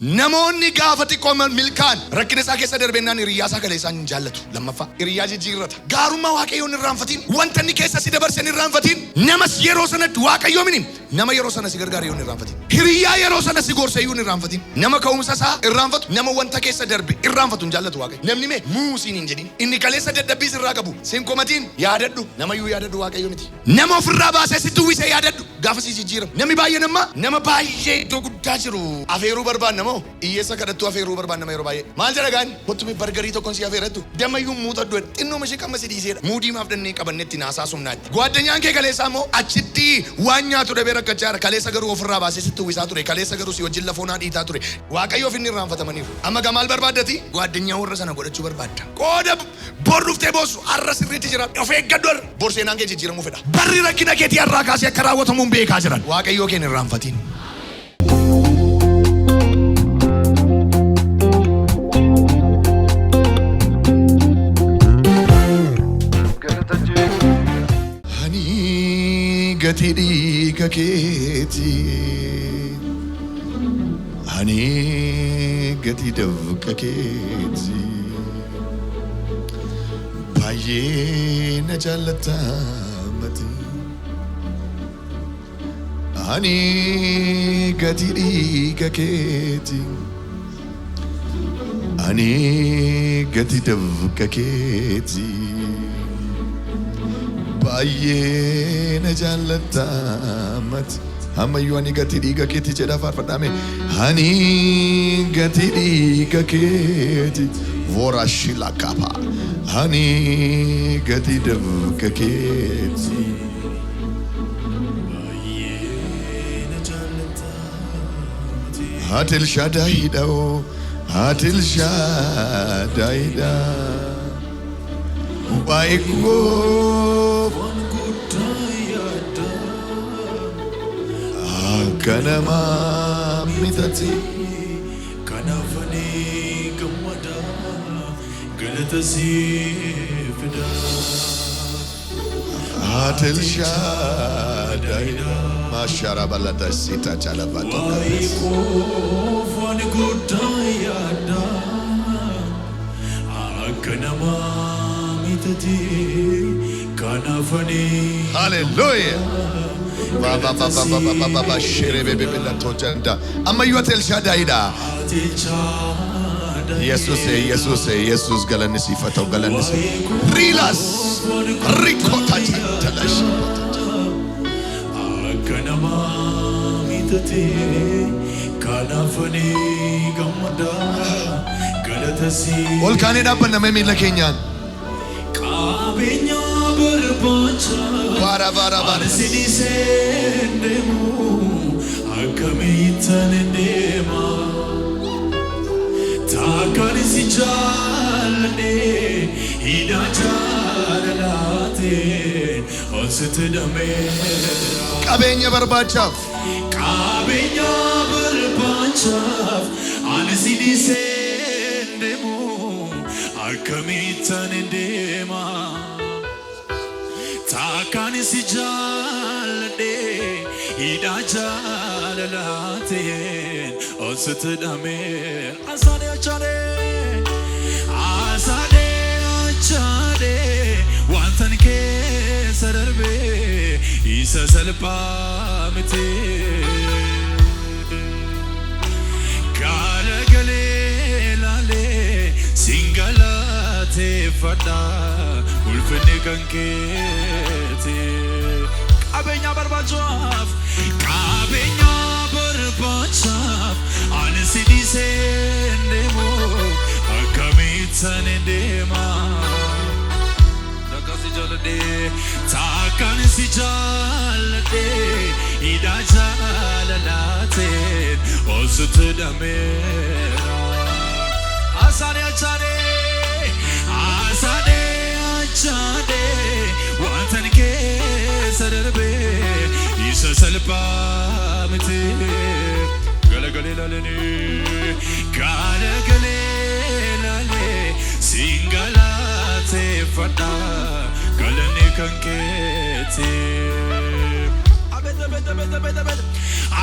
namoonni gaafati qoman milkaan rakkina isaa keessa darbennaan hiriyyaa isaa kaleessaa hin jaallatu. Lammaffaa hiriyyaa jijjiirrata. Gaarummaa Waaqayyoon irraanfatiin, wanta inni keessa si dabarsan irraanfatiin, namas yeroo sanatti Waaqayyoo minin nama yeroo sana si gargaare yoon irraanfatiin, hiriyyaa yeroo sana si gorse yoon irraanfatiin, nama ka'umsa isaa irraanfatu, nama wanta keessa darbe irraanfatu hin jaallatu Waaqayyo. Namni mee muusiin hin jedhin, inni kaleessa dadhabbii sirraa qabu sin komatiin yaadadhu, namayyuu yaadadhu Waaqayyo miti. Nama ofirraa baasee sitti uwwisee yaadadhu gaafa si jijjiiramu. Namni baay'een amma nama baay'ee iddoo guddaa jiru afeeruu barbaanna moo hiyyeessa kadhattuu afeeruu barbaanna yeroo baay'ee. Maal jedha gaani? Kottu mee bargarii tokkoon si afeerattu damayyuu muuxadhu xinnoo mashii qamma si dhiiseedha. Muudii maaf dannee qabannetti naasaa sumnaatti. Gwaddanyaan kee kaleessaa immoo achitti waan nyaatu dhabee rakkachaa jira. Kaleessa garuu ofirraa baasee sitti uwwisaa ture. Kaleessa garuu si wajjin lafoonaa dhiitaa ture. Waaqayyoof inni irraanfatamaniiru. Amma gamaal barbaaddati? Gwaddanyaa warra sana godhachuu barbaadda. Qooda bor dhuftee boosu har'a sirriitti jira. Of eeggadhu har'a. Bor seenaan kee jijjiiramuu fedha. Barri rakkina keetii har'aa kaasee akka raawwatamuun beekaa jiran. Waaqayyoo kee hin irraanfatiin. Gati dhiiga keetii, ani gati dafqa keetii, baay'ee na jaallata mati. Ani gati dhiiga keetii, ani gati dafqa keetii. Baay'ee na jaallata mati. Ammayyuu ani gati dhiiga keetii jedha faarfadhaame. Ani gati dhiiga keetii vorashila kapa. Ani gati dafqa keetii. Baay'ee na jaallata mati. Atil Shaddaayiidha oo Atil Shaddaayiidha. Baay'ee kanama mitati kanafani gamada galatasi fida Atil Shaddaayiidha mashara balata sita chalabato kares fani gudayada kanama mitati kanafani. Hallelujah. Baba 𝗟𝗶𝗶𝗀 tojanda. Ammayyuu Atil Shaddaayiidha. Yesus galanisiifata'u galanisi. Riilas rikota chantalash. Kanama mitati kanafani gamada galatasi. Ol kaanee dhaabbanna mee miila keenyaan. Qabeenya barbaacha. Bara. Sidisendemu akamitan endema. Takani si jalne ida jalalate osete damera. Qabeenya barbaachaaf. Qabeenya barbaachaaf ani sidisendemu akamitan endema. Takani si jalne ida jalalate osete damera. Asade achade wantan keessa darbe isa 𝗧𝗵𝗶𝗀 garagalee laalee singalateeffadha ulfinni kan keeti. Qabeenya barbaachaaf ani si dhiisee deemu akkamitti deema. Takka si jaaladhee takkaan si jaaladhee ida jaalalaateen osoo dameera. Asade achade wantan keessa darbe isa 𝗧𝗵𝗶𝗀. Galagalee laalee singalateeffadha galanni kan keeti.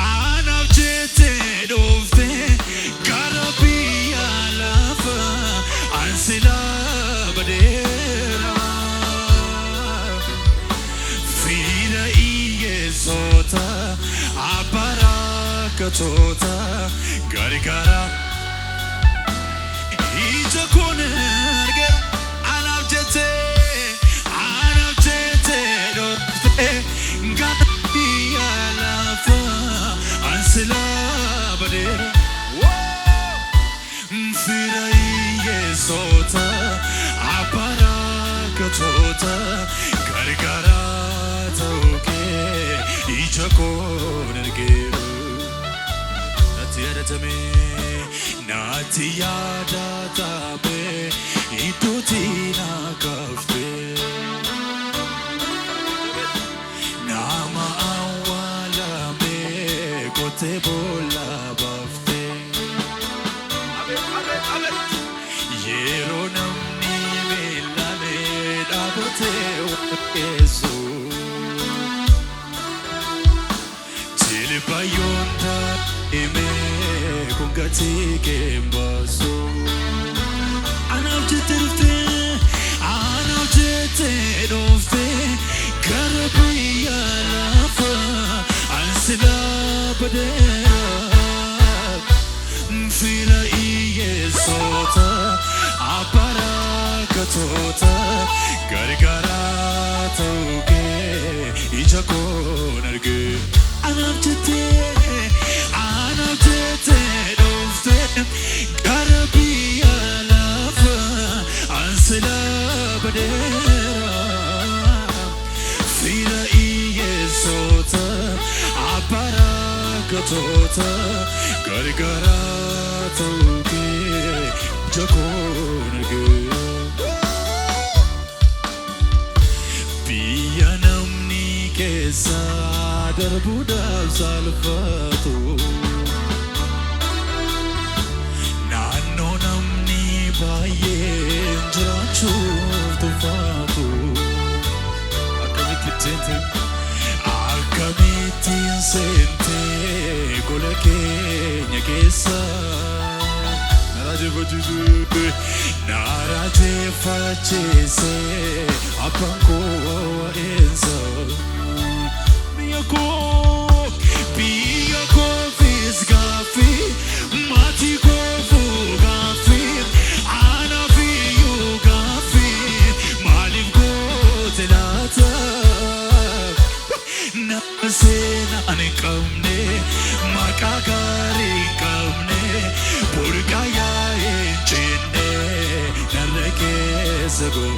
Anaaf jettee dhufte katoota gargaara ija kun arge anaaf jette dhofte gara biyya lafa ansila badeera fira hiyyeessota abara katoota gargaara ta'uu kee ija kun argeera natti yadatame natti yaadatame iddootti na kaafte nama awwaalame kottee boolla baafte yeroo namni miilame dhaabbatee waaqessu jilbayoon daa'ime kun gatii keembaasu anaaf jette dhufte gara biyya lafa ansila badeera fira hiyyeessota abara katoota gargaara ta'uu kee ija kun arge anaaf jette dhufte gara biyya lafa ansila badeera fira hiyyeessota abara katoota gargaara ta'uu kee ija kun arge biyya namni keessa darbuudhaaf salphatu naannoo namni baay'een jiraachuuf tolfaatu akkamittiin seentee gola keenya keessa narajeeffachiise abbaan koo eensa biyya koofis gaaffii maatii koofuu gaaffii anaaf iyyuu gaaffii maaliif goote laata nama seenaa hin qabne maqaa gaarii hin qabne burqaa yaa'een cinne narra keessa goo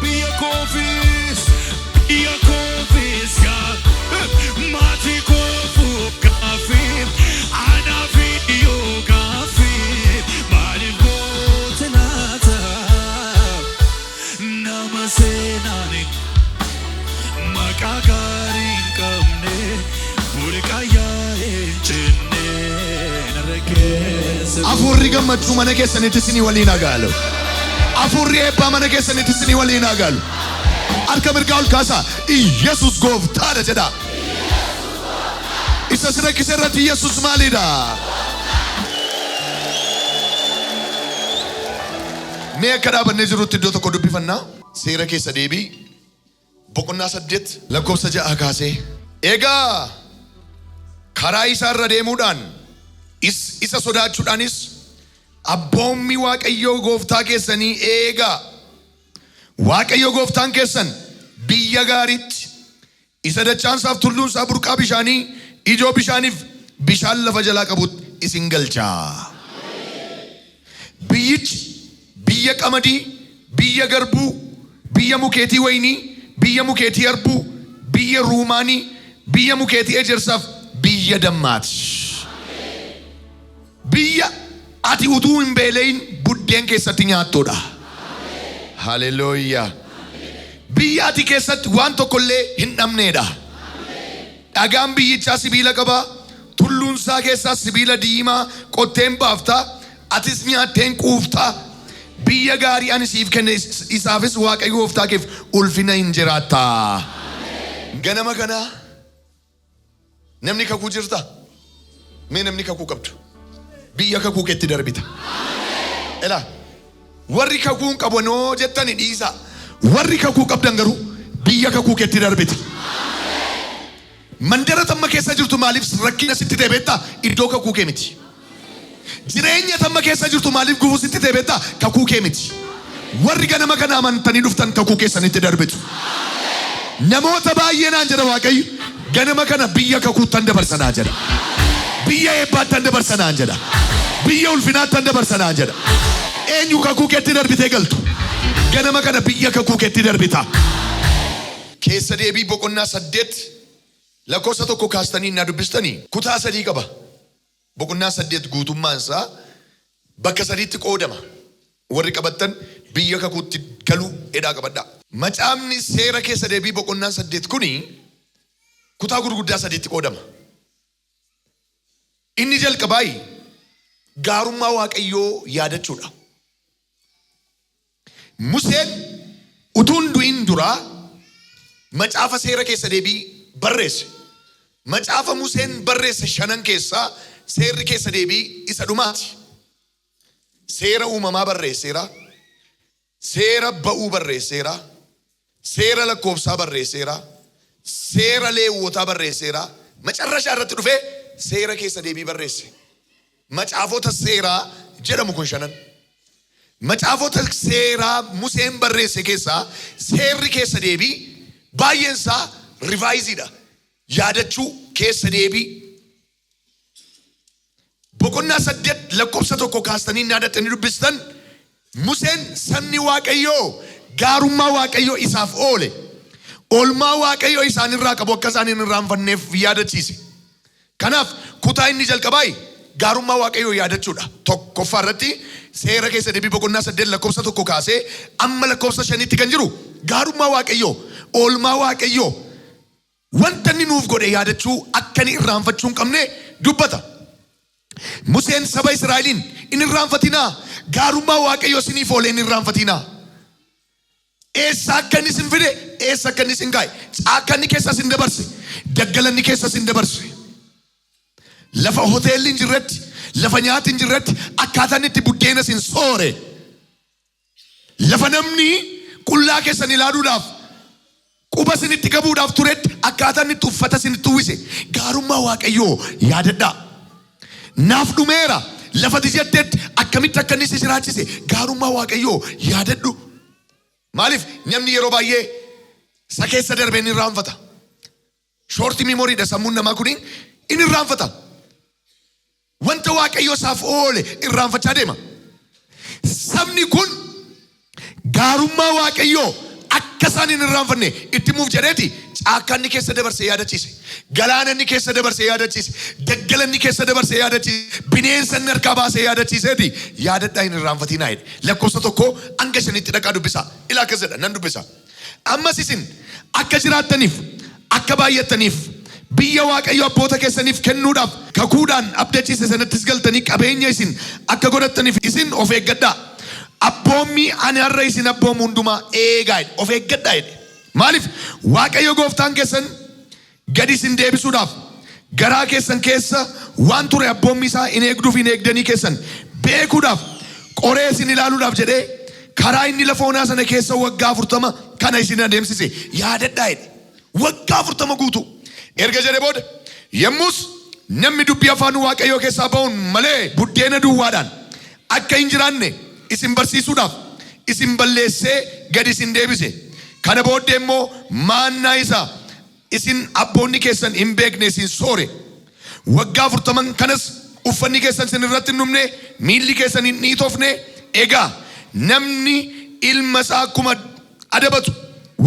biyya koofis maatii koofuu gaaffii anaaf iyyuu gaaffii maaliif goote laata nama seenaan maqaa gaarii hin qabne burqaa yaa'een cinne narra keessa Afurri gammachuu mana keessanitti isinii waliin agaalu. Afurri eebbaa mana keessanitti isinii waliin agaalu. Harka mirgaa ol kaasaa Yesus gooftaadha jedha. Isa si rakkise irratti Yesus maalidha? Mee akka dhaabannee jirutti iddoo tokko dubbifannaa. Seera keessa deebii boqonnaa 8 lakkoofsa 6 kaasee egaa karaa isaa irra deemuudhaan isa sodaachuudhaanis abboommi Waaqayyoo gooftaa keessanii eegaa Waaqayyo gooftaan keessan biyya gaariitti isa dachaansaaf tulluunsaa burqaa bishaanii ijoo bishaaniif bishaan lafa jalaa qabutti isin galchaa. Biyyichi biyya qamadii, biyya garbuu, biyya mukeetii waynii, biyya mukeetii harbuu, biyya ruumaanii, biyya mukeetii ejersaaf biyya dammaati. Biyya ati utuu hin beelayin buddeen keessatti nyaattudha. Hallelujah. Biyya ati keessatti waan tokkollee hin dhabneedha. Dhagaan biyyichaa sibiila qaba. Tulluunsaa keessaa sibiila diimaa qotteen baaftaa. Atis nyaatteen quuftaa. Biyya gaarii ani siif kenne isaafis Waaqayyo gooftaa keef ulfina hin jiraata. Ganama kana namni kakuu jirta? Mee namni kakuu qabdu? Biyya kakuu keetti darbita. Ela warri kakuu qabanoo jettani dhiisa. Warri kakuu qabdan garuu biyya kakuu keetti darbita. Mandara tamma keessa jirtu maaliif rakkina sitti ta'e beektaa? Iddoo kakuu kee miti. Jireenya tamma keessa jirtu maaliif gufuu sitti ta'e beektaa? Kakuu kee miti. Warri ganama kana amantanii dhuftan kakuu keessanitti darbitu. Namoota baay'ee naan jedha Waaqayyo ganama kana biyya kakuuttan dabarsanaa jedha. Biyya eebbaattan dabarsanaa jedha. Biyya ulfinaattan dabarsanaa jedha. Eenyu kakuu keetti darbitee galtu? Ganama kana biyya kakuu keetti darbita. Keessa deebii boqonnaa 8 lakkoofsa 1 kaastanii na dubbistanii kutaa 3 qaba. Boqonnaa 8 guutummaan isaa bakka 3tti qoodama. Warri qabattan biyya kakuutti galuu edhaa qabadhaa. Macaafni seera keessa deebii boqonnaa 8 kuni kutaa gurguddaa 3tti qoodama. Inni jalqabaa gaarummaa Waaqayyoo yaadachuudha. Museen utuun du'in duraa macaafa seera keessa deebii barreesse. Macaafa Museen barreesse 5 keessaa seerri keessa deebii isa dhumaati. Seera uumamaa barreesseera. Seera ba'uu barreesseera. Seera lakkoofsaa barreesseera. Seera leewwotaa barreesseera. Macarrashaa irratti dhufee seera keessa deebii barreesse. Macaafota seeraa jedhamu kun 5. Macaafota seeraa Museen barreesse keessaa seerri keessa deebii baay'een isaa rivaayiziidha. Yaadachuu keessa deebii. Boqonnaa 8 lakkoofsa 1 kaastanii yaadattanii dubbistan Museen sabni Waaqayyoo gaarummaa Waaqayyoo isaaf oole. Oolmaa Waaqayyoo isaan irraa qabu akka isaan hin irraanfanneef yaadachiise. Kanaaf kutaa inni jalqabaa gaarummaa Waaqayyoo yaadachuudha. Tokkoffaa irratti seera keessa deebii boqonnaa 8 lakkoofsa 1 kaasee amma lakkoofsa 5tti kan jiru gaarummaa Waaqayyoo, oolmaa Waaqayyoo wanta inni nuuf godhe yaadachuu akka inni irraanfachuu hin qabne dubbata. Museen saba Israa'eliin in irraanfatinaa gaarummaa Waaqayyoo isiniif oole in irraanfatinaa. Eessa akka inni isin fide, eessa akka inni isin gaa'e, caakka inni keessa isin dabarse, daggala inni keessa isin dabarse. Lafa hoteelli hin jirretti, lafa nyaati hin jirretti akkaataan itti buddeena isin soore. Lafa namni qullaa keessan ilaaluudhaaf quba isin itti qabuudhaaf turetti akkaataan itti uffata isin itti uwwise. Gaarummaa Waaqayyoo yaadadhaa. Naaf dhumeera lafa dijatteetti akkamitti akka inni si jiraachise gaarummaa Waaqayyoo yaadadhu. Maaliif namni yeroo baay'ee isa keessa darbee ni irraanfata. Shorti meemoriidha sammuun namaa kuni in irraanfata. Wanta Waaqayyoo isaaf oole irraanfachaa deema. Sabni kun gaarummaa Waaqayyoo akka isaan hin irraanfanne itti muuf jedheeti caakka inni keessa dabarse yaadachiise. Galaana inni keessa dabarse yaadachiise. Daggala inni keessa dabarse yaadachiise. Bineensa inni harkaa baasee yaadachiiseeti. Yaadadhaa hin irraanfatinaa jedhe. Lakkoofsa 1 hanga 5tti dhaqaa dubbisa. Ilaa akkas jedha nan dubbisa. Ammas isin akka jiraattaniif akka baay'attaniif biyya Waaqayyo abboota keessaniif kennuudhaaf kakuudhaan abdachiise sanattis galtanii qabeenya isin akka godhattaniif isin of eeggadhaa. Abboommi ani har'a isin abboomu hundumaa eegaa jedhe. Of eeggadhaa jedhe. Maaliif Waaqayyo gooftaan keessan gadi isin deebisuudhaaf garaa keessan keessa waan ture abboommi isaa in eegduuf in eegdanii keessan beekuudhaaf qoree isin ilaaluudhaaf jedhee karaa inni lafa onaa sana keessa waggaa 40 kana isin adeemsise yaadadhaa jedhe. Waggaa 40 guutuu. Erga jedhe booda yemmus namni dubbii afaan Waaqayyoo keessaa ba'uun malee buddeena duwwaadhaan akka hin jiraanne isin barsiisuudhaaf isin balleessee gadi isin deebise. Kana booddee immoo maannaa isaa isin abboonni keessan hin beekne isin soore. Waggaa 40 kanas uffanni keessan isin irratti hin dhumne, miilli keessan hin dhiitofne. Egaa namni ilma isaa akkuma adabatu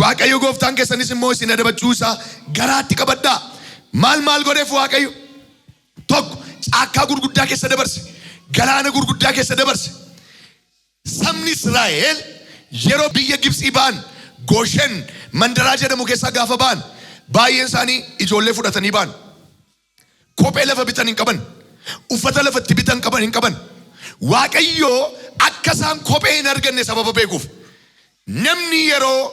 Waaqayyo gooftaan keessanis immoo isin adabachuu isaa garaatti qabadhaa. Maal godheef Waaqayyo? Tokko caakkaa gurguddaa keessa dabarse. Galaana gurguddaa keessa dabarse. Sabni Israa'el yeroo biyya Gibxii ba'an Gooshen mandaraa jedhamu keessaa gaafa ba'an baay'een isaanii ijoollee fudhatanii ba'an. Kophee lafa bitan hin qaban. Uffata lafatti bitan hin qaban. Waaqayyo akka isaan kophee hin arganne sababa beekuuf namni yeroo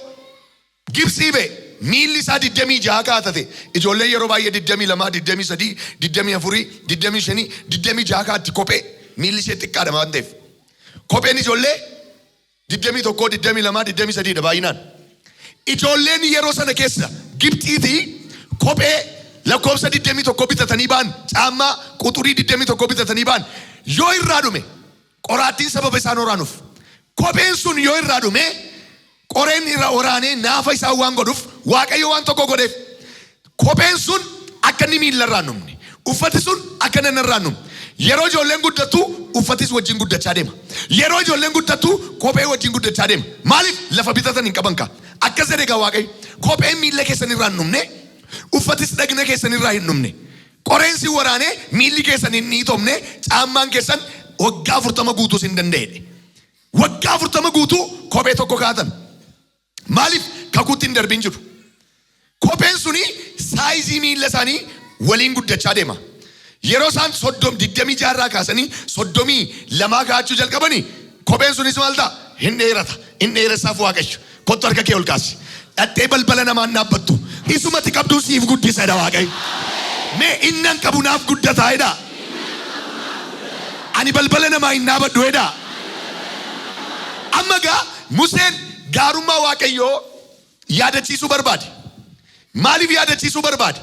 Gibxii ba'e miilli isaa 26 kaatate. Ijoollee yeroo baay'ee 22, 23, 24, 25, 26 kaatti kophee miilli ishee xiqqaadha waan ta'eef. Kopheen ijoollee 21, 22, 23 dha baay'inaan. Ijoolleen yeroo sana keessa Gibxiitii kophee lakkoofsa 21 bitatanii ba'an, caammaa quxurii 21 bitatanii ba'an, yoo irraa dhume qoraattiin sababa isaan waraanuuf, kopheen sun yoo irraa dhume qoreen irra waraanee naafa isaa waan godhuuf Waaqayyo waan tokko godheef, kopheen sun akka inni miilla irraa hin dhumne, uffati sun akka inni irraa hin dhumne. Yeroo ijoolleen guddattu uffatis wajjin guddachaa deema. Yeroo ijoolleen guddattu kophee wajjin guddachaa deema. Maaliif lafa bitatan hin qaban kaa? Akkas jedhe gaa Waaqayyo, kopheen miilla keessan irraa hin dhumne, uffatis dhagna keessan irraa hin dhumne, qoreen si waraanee miilli keessan hin dhiitomne, caammaan keessan waggaa 40 guutuus hin danda'edhe. Waggaa 40 guutuu kophee tokko kaatan. Maaliif kakuutti hin darbin jiru? Kopheen suni saayizii miilla isaanii waliin guddachaa deema. Yeroo isaan 26 irraa kaasanii 32 kaachuu jalqabanii, kopheen sunis maal ta'a? Hin dheerata. Hin dheeressaaf Waaqayyo. Kottu harka kee ol kaasi. Dhattee balbala namaan dhaabbattu. Isumatti qabduu siif guddisedha Waaqayyo. Mee innan qabu naaf guddataa jedha. Ani balbala namaa hin dhaabadhu jedha. Amma gaa Museen gaarummaa Waaqayyoo yaadachiisuu barbaade. Maaliif yaadachiisuu barbaade?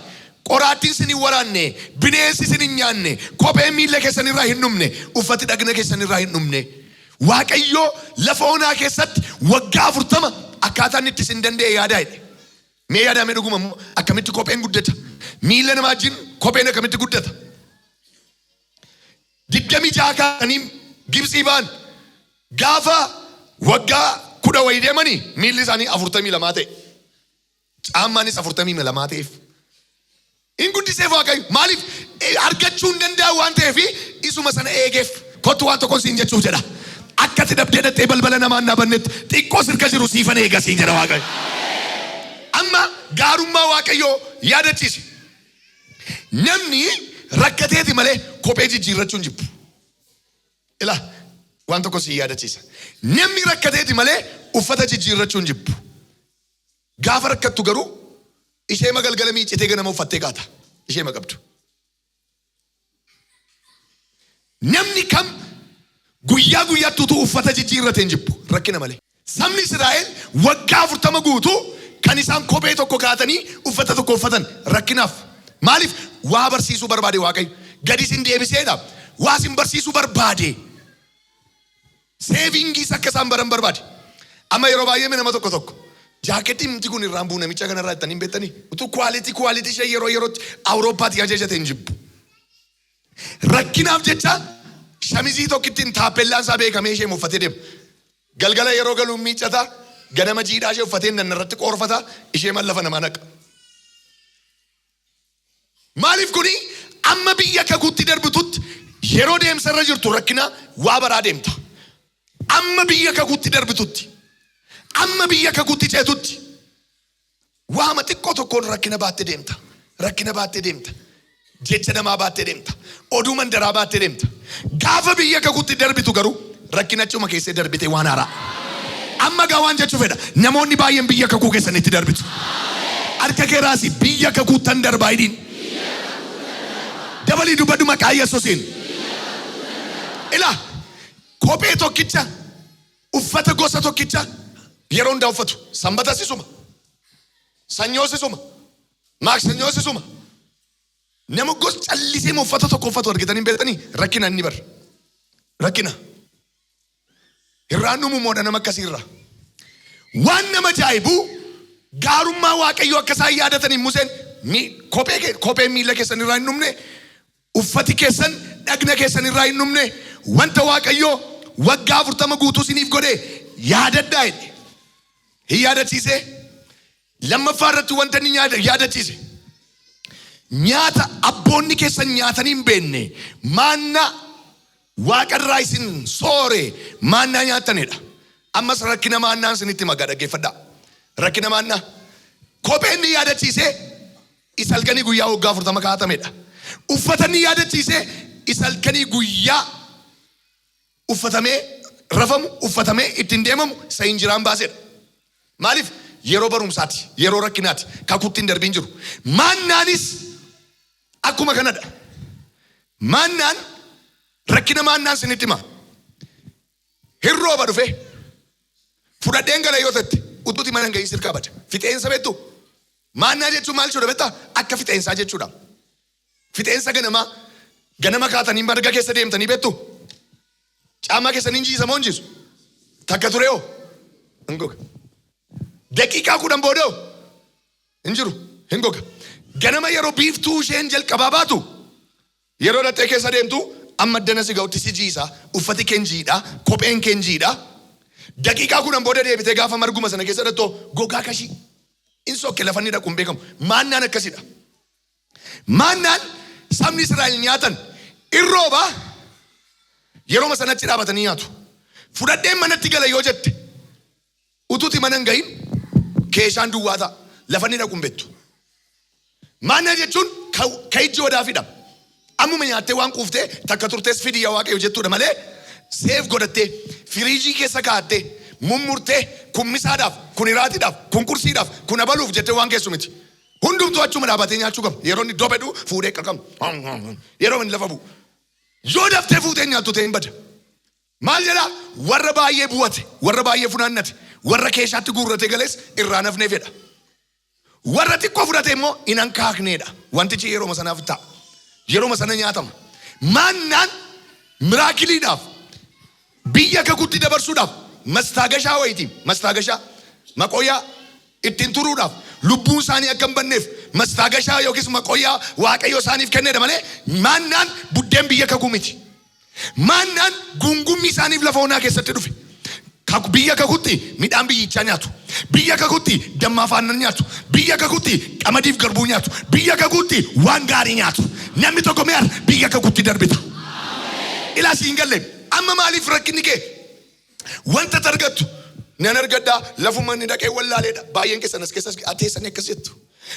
Qoraattiin sin hin waraanne, bineensi sin hin nyaanne, kopheen miilla keessan irraa hin dhumne, uffati dhagna keessan irraa hin dhumne. Waaqayyoo lafa onaa keessatti waggaa 40 akkaataa inni itti sin danda'e yaadaa jedhe. Mee yaadame dhuguma immoo akkamitti kopheen guddata? Miilla namaa wajjin kopheen akkamitti guddata? 26 kaanii Gibsii ba'an gaafa waggaa 10 wayii deemanii miilli isaanii 42 ta'e. Caammaanis 42 ta'eef. In guddiseef Waaqayyo. Maaliif? Argachuu hin danda'a waan ta'eef isuma sana eegeef. Kottu waan tokko siin jechuuf jedha. Akkati dhabdee dhattee balbala namaa hin dhaabannetti xiqqoo sirka jiru siifan eega siin jedha Waaqayyo. Amma gaarummaa Waaqayyoo yaadachiise. Namni rakkateeti malee kophee jijjiirrachuu hin jibbu. Ilaa waan tokko siin yaadachiisa. Namni rakkateeti malee uffata jijjiirrachuu hin jibbu. Gaafa rakkattu garuu ishee magalgala miicitee ganama uffattee kaata. Ishee maqabdu. Namni kam guyyaa guyyaattuutu uffata jijjiirrate hin jibbu rakkina malee. Sabni Israa'el waggaa 40 guutuu kan isaan kophee tokko kaatanii uffata tokko uffatan rakkinaaf. Maaliif? Waa barsiisuu barbaade Waaqayyo. Gadi sin deebiseedha. Waa sin barsiisuu barbaade. Seevingiis akka isaan baran barbaade. Amma yeroo baay'ee nama tokko jaaketii miti kun irraan buu namicha kanarraa ittanii hin beektanii. Utuu kwaaliti ishee yeroo yerootti Awurooppaatti ajajate hin jibbu. Rakkinaaf jecha shamizii tokkittiin taappellaan isaa beekamee ishee uffatee deema. Galgala yeroo galuun miiccata, ganama jiidhaa ishee uffatee nannarratti qoorfata, ishee mallafa namaa naqa. Maaliif kuni amma biyya kakuutti darbitutti yeroo deemsarra jirtu rakkina waa baraa deemta. Amma biyya kakuutti darbitutti, amma biyya kakuutti ceetutti waama xiqqoo tokkoon rakkina baattee deemta. Rakkina baattee deemta. Jecha namaa baattee deemta. Oduu mandaraa baattee deemta. Gaafa biyya kakuutti darbitu garuu rakkinachuma keessee darbite waan haaraa. Amma gaa waan jechuu fedha. Namoonni baay'een biyya kakuu keessanitti darbitu. Harka kee raasi biyya kakuuttan darbaa hidhiin. Dabalii dubbadhu maqaa Yesuusiin. Ilaa kophee tokkicha, uffata gosa tokkicha yeroo hundaa uffatu. Sanbata sisuma, sanyoo sisuma, maaksanyoo sisuma. Nama gosa callisee uffata tokko uffatu argitanii beektanii rakkina inni bara. Rakkina. Irraan dhumumoodha nama akkasiirraa. Waan nama ajaa'ibu gaarummaa Waaqayyoo akka isaan yaadatanii Museen kophee miila keessan irraa hin dhumne, uffati keessan dhagna keessan irraa hin dhumne, wanta Waaqayyoo waggaa 40 guutuu isiniif godhe yaadadhaa jedhe. Hin yaadachiise. Lammaffaa irratti wanta inni yaadachiise. Nyaata abboonni keessan nyaatanii hin beekne maanna Waaqarraa isin soore maannaa nyaatanidha. Ammas rakkina maannaan isinitti magaa dhaggeeffadhaa. Rakkina maannaa. Kopheen ni yaadachiise isa halkanii guyyaa waggaa 40 kaa'atamedha. Uffata ni yaadachiise isa halkanii guyyaa uffatamee rafamu, uffatamee ittiin deemamu isa injiraan baasedha. Maaliif? Yeroo barumsaati, yeroo rakkinaati, kakuutti hin darbiin jiru. Maannaanis akkuma kanadha. Maannaan rakkina maannaan isinitti hima. Hirrooba dhufe fudhadheen gala yoo ta'etti utuuti mana gahiin sirkaa bada. Fixeensa beektu Maannaa jechuun maal jechuudha beektaa? Akka fixeensaa jechuudha. Fixeensa ganama kaatanii marga keessa deemtanii beektu? Caamaa keessanii injiisa moo injiisu? Takka ture hoo? Hin goga. Daqiiqaa 10 booda hoo? Hin jiru. Hin goga. Ganama yeroo biiftuu isheen jalqabaa baatu yeroo dhattee keessa deemtu amma addana si ga'utti si jiisa. Uffati kenjiidha. Kopheen kenjiidha. Daqiiqaa 10 booda deebitee gaafa marguma sana keessa dhattoo gogaa kashii. In sokke lafanni dhaquun beekamu. Maannaan akkasidha. Maannaan sabni Israa'el nyaatan irrooba yeroo sanatti dhaabatanii nyaatu. Fudhadheen manatti gala yoo jette utuuti mana hin gahin keeshaan duwwaa ta'a. Lafanni dhaquun beektu. Maannaa jechuun ka ijji odaafidha. Ammuma nyaattee waan quuftee takka turtees fidii yaa Waaqayyo jettuudha malee seef godhattee firiijii keessa kaa'attee mummurtee kun misaadhaaf, kun iraatiidhaaf, kun kursiidhaaf, kun abaluuf jettee waan keessu miti. Hundumtuu achuma dhaabatee nyaachuu qaba. Yeroo inni dobedhu fuudhee qaqqabu. Yeroo inni lafa bu'u. Yoo daftee fuutee nyaattu ta'e hin bada. Maal jedhaa? Warra baay'ee bu'ate, warra baay'ee funaannate, warra keeshaatti guurratee galees irraa nafnee fedha. Warra xiqqoo fudhate immoo hin hankaakneedha. Wantichi yeroo sanaaf ta'a. Yeroo sana nyaatama. Maannaan miraakiliidhaaf biyya kakuutti dabarsuudhaaf mastaagashaa wayitiin mastaagashaa maqooyaa ittiin turuudhaaf lubbuun isaanii akka hin banneef mastaagashaa yookiis maqooyaa Waaqayyo isaaniif kenneedha malee maannaan buddeen biyya kakuu miti. Maannaan gungummii isaaniif lafa onaa keessatti dhufe. Biyya kakuutti midhaan biyyichaa nyaatu. Biyya kakuutti dammaa faannan nyaatu. Biyya kakuutti qamadiif garbuu nyaatu. Biyya kakuutti waan gaarii nyaatu. Namni tokko mee'ar biyya kakuutti darbita. Ilaas hin galle. Amma maaliif rakkinni kee? Wanta targattu nan argaddaa lafuma inni dhaqee wallaaleedha. Baay'een keessan as keessas ateessanii akkas jettu.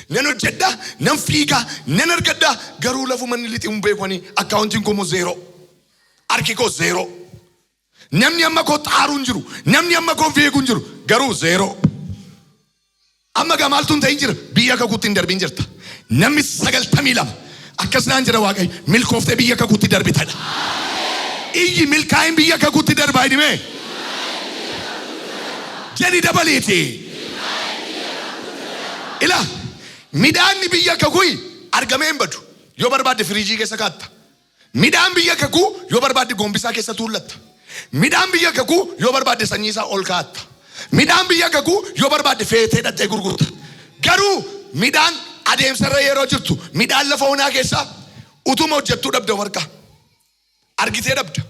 Nan hojjedhaa, nan fiigaa, nan argaddaa garuu lafuma inni lixi hin beekanii akkaawuntiin koo zeeroo. Harki koo zeeroo. Namni amma koo xaaruu hin jiru. Namni amma koo fiiguu hin jiru. Garuu zeeroo. Amma gamaaltuun ta'in jira. Biyya kakuutti hin darbiin jirta. Namni 92 akkas naan jira Waaqayyo milkooftee biyya kakuutti darbitadha. Iyyi milkaa'in biyya kakuutti darbaa hidhimee. Jedhi dabaleeti. Ila midhaanni biyya kakuu argamee hin badu. Yoo barbaadde firiijii keessa kaatta. Midhaan biyya kakuu yoo barbaadde gombisaa keessa tuullatta. Midhaan biyya kakuu yoo barbaadde sanyii isaa ol kaatta. Midhaan biyya kakuu yoo barbaadde feetee dhattee gurgurta. Garuu midhaan adeemsarra yeroo jirtu midhaan lafa onaa keessaa utuma hojjettuu dhabda warqa. Argitee dhabda.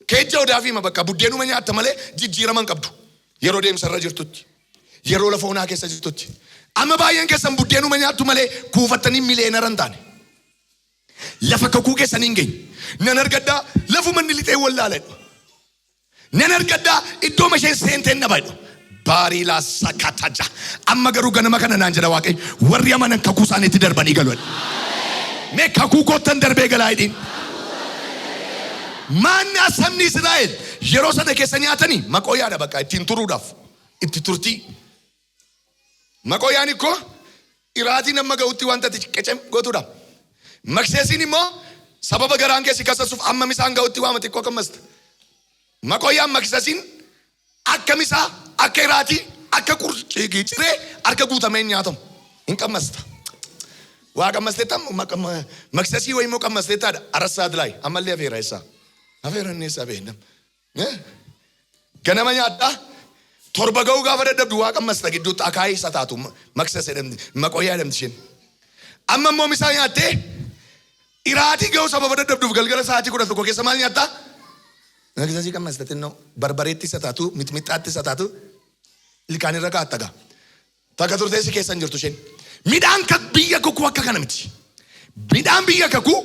Keejja odaafii ma bakka buddeenuma nyaatta malee jijjiiraman qabdu. Yeroo deemsarra jirtutti. Yeroo lafa onaa keessa jirtutti. Amma baay'een keessan buddeenuma nyaattu malee kuufattanii mileenara hin taane. Lafa kakuu keessanii hin geenye. Nan argaddaa lafuma inni lixee wallaaledha. Nan argaddaa iddoo masheen seenteen dhabaadha. Baarii laasa kataja. Amma garuu ganama kana naan jedha Waaqayyo warri amanan kakuu isaaniitti darbanii galu. Mee kakuu koottan darbee galaa hidhiin. Maannaa sabni Israa'el yeroo sana keessa nyaatanii maqooyaadha bakka ittiin turuudhaaf. Itti turtii. Maqooyaan ikkoo iraatiin amma ga'utti wanta qecem gootuudha. Maqseesiin immoo sababa garaan keessi kasasuuf amma misaan ga'utti waama xiqqoo kammasta. Maqooyaan maqseesiin akka misaa, akka iraatii, akka ciree harka guutameen nyaatamu. Hin qammasta. Waa qammasteetam maqseesii wayii immoo qammasteetaadha. Arassaat laay ammallee afeera isaa. Afeera inni isaa beeknam. Ganama nyaadhaa. Torba ga'uu gaafa dadhabdu waa qammasta gidduutti akaayii isa taatu maqsees jedhamti maqooyaa jedhamti isheen. Amma immoo misaa nyaattee iraatii ga'uu sababa dadhabduuf galgala sa'aatii 11 keessa maal nyaattaa? Maqseesii qammasta xinnoo barbareetti isa taatu mixmixaatti isa taatu ilkaan irra kaa'atta ga'a. Takka turteessi keessa hin jirtu isheen. Midhaan biyya kakuu akka kana miti. Midhaan biyya kakuu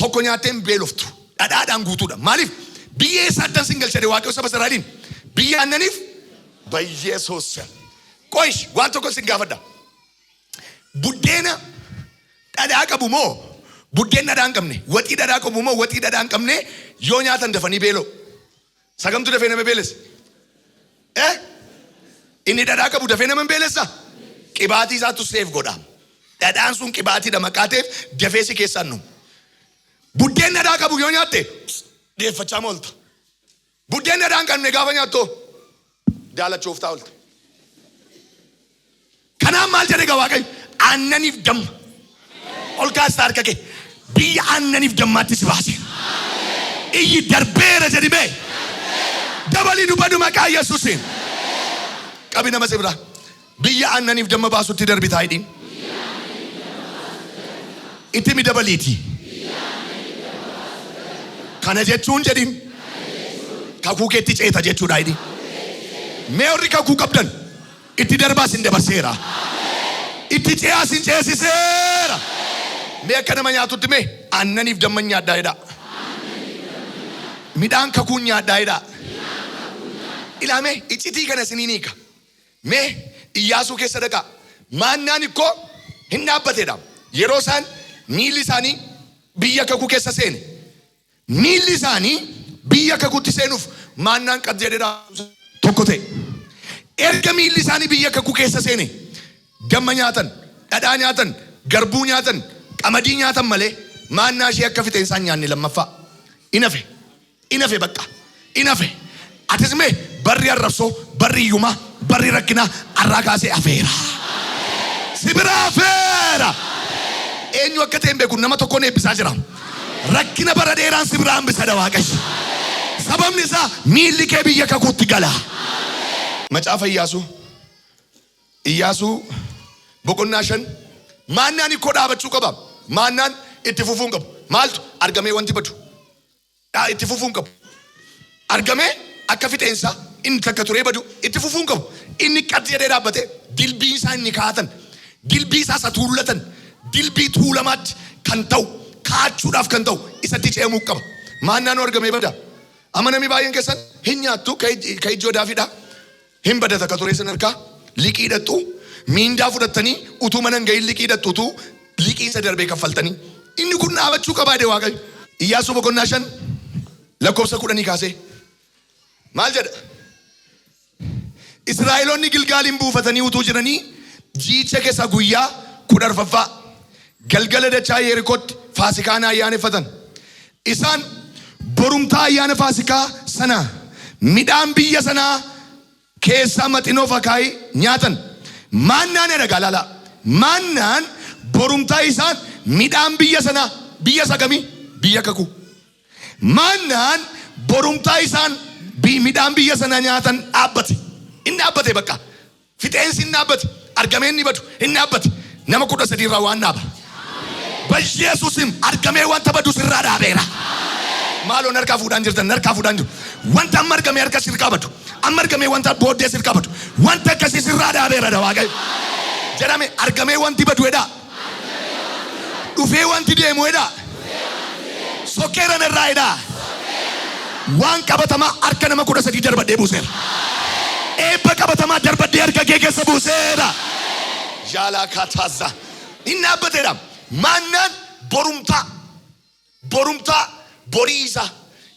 tokko nyaattee hin beeloftu. Dhadhaadhaan guutuudha. Maaliif? Biyya eessa addan sin galchadhe Waaqayyo saba Israa'eliin. Biyya aannaniif Bayyesuus. Qoish waan tokko sin gaafadha. Buddeena dhadhaa qabu moo buddeen dhadhaa hin qabne? Waxii dhadhaa qabu moo waxii dhadhaa hin qabne yoo nyaatan dafanii beeloo? Sagamtu dafee nama beelessa? Inni dhadhaa qabu dafee nama beelessa? Qibaatii isaatu seef godha. Dhadhaan sun qibaatiidha maqaa ta'eef dafee si keessaan nu. Buddeen dhadhaa qabu yoo nyaatte dhiyeeffachaa moolta. Buddeen dhadhaa hin qabne gaafa nyaattu daalachuuf taa'ulta. Kanaan maal jedhe gaa Waaqayyo? Aannaniif damma. Ol kaastaa harka kee. Biyya aannaniif dammaatti si baase. Iyyi darbeera jedhime. Dabalii dubbadhu maqaa Yesuusiin. Qabi nama si bira. Biyya aannaniif damma baasutti darbitaa hidhiin. Itti mi dabaliiti. Kana jechuun jedhin. Kakuu keetti ceeta jechuudha hidhiin. Mee warri kakuu qabdan itti darbaas hin dabarseera. Itti ce'aas hin ceesiseera. Mee akka nama nyaatutti mee aannaniif damma nyaadhaa jedha. Midhaan kakuun nyaadhaa jedha. Ilaame iccitii kana isiniin hiika. Mee Iyyaasuu keessa dhaqaa. Maannaan ikkoo hin dhaabbatedha. Yeroo isaan miilli isaanii biyya kakuu keessa seene. Miilli isaanii biyya kakuutti seenuuf maannaan qad jedhedha tokko ta'e. Erga miilli isaanii biyya kakuu keessa seene damma nyaatan, dhadhaa nyaatan, garbuu nyaatan, qamadii nyaatan malee maannaa ishee akka fixeen isaan nyaanne lammaffaa. Inafe bakka. Inafe. Atis mee barri arrabsoo, barri iyyumaa, barri rakkinaa arraa kaasee afeera. Sibira afeera. Eenyu akka ta'e hin beeku nama tokkoon eebbisaa jira. Rakkina bara dheeraan sibira hambisa Waaqayyo. Sababni isaa miilli kee biyya kakuutti gala. Macaafa Iyyaasuu boqonnaa 5 maannaan ikkoo dhaabachuu qaba. Maannaan itti fufuun qabu. Maaltu argamee wanti badu? Itti fufuun qabu. Argamee akka fixeensa inni takka turee badu itti fufuun qabu. Inni qad jedhee dhaabbate dilbii isaa inni kaa'atan. Dilbii isaa tuullatan. Dilbii tuulamaatti kan ta'u kaachuudhaaf kan ta'u isatti ceemuu qaba. Maannaan argamee bada. Amanamii baay'een keessan hin nyaattu ka ijoo daafidha. Hin bada takka turee sin harkaa liqii hidhattu miindaa fudhattanii utuu mana hin gahin liqii hidhattu utuu liqii isa darbee kaffaltanii. Inni kun dhaabachuu qabaade Waaqayyo. Iyyaasuu boqonnaa 5 lakkoofsa 10 kaasee. Maal jedha? Israa'eloonni Gilgaaliin buufatanii utuu jiranii jiicha keessa guyyaa 14ffaa galgala dachaa Yerikootti Faasikaan ayyaaneffatan. Isaan borumtaa ayyaana Faasikaa sana midhaan biyya sanaa keessaa maxinoo fakkaayii nyaatan. Maannaan edha laala. Maannaan borumtaa isaan midhaan biyya sanaa biyya sagamii biyya kakuu. Maannaan borumtaa isaan midhaan biyya sanaa nyaatan dhaabbate. Inni dhaabbate bakka. Fixeensi inni dhaabbate. Argamee inni badu inni dhaabbate. Nama 13 irraa waan dhaaba. Yesuusim argamee wanta badu sirraa dhaabeera. Maaloon harkaa fuudhaan jirtan harkaa fuudhaan jiru. Wanta amma argamee harka sirkaa badu. Amma argamee wanta booddee sirkaa badu. Wanta akkasii sirraa dhaabeera dha Waaqayyo. Jedhame argamee wanti badu edha. Dhufee wanti deemu edha. Sokkeeran irraa edha. Waan qabatamaa harka nama 13 darbadhee buuseera. Eebba qabatamaa darbadhee harka kee keessa buuseera. Jaalaa kaataazaa. Inni dhaabbateedha. Maannaan borumtaa borii isaa.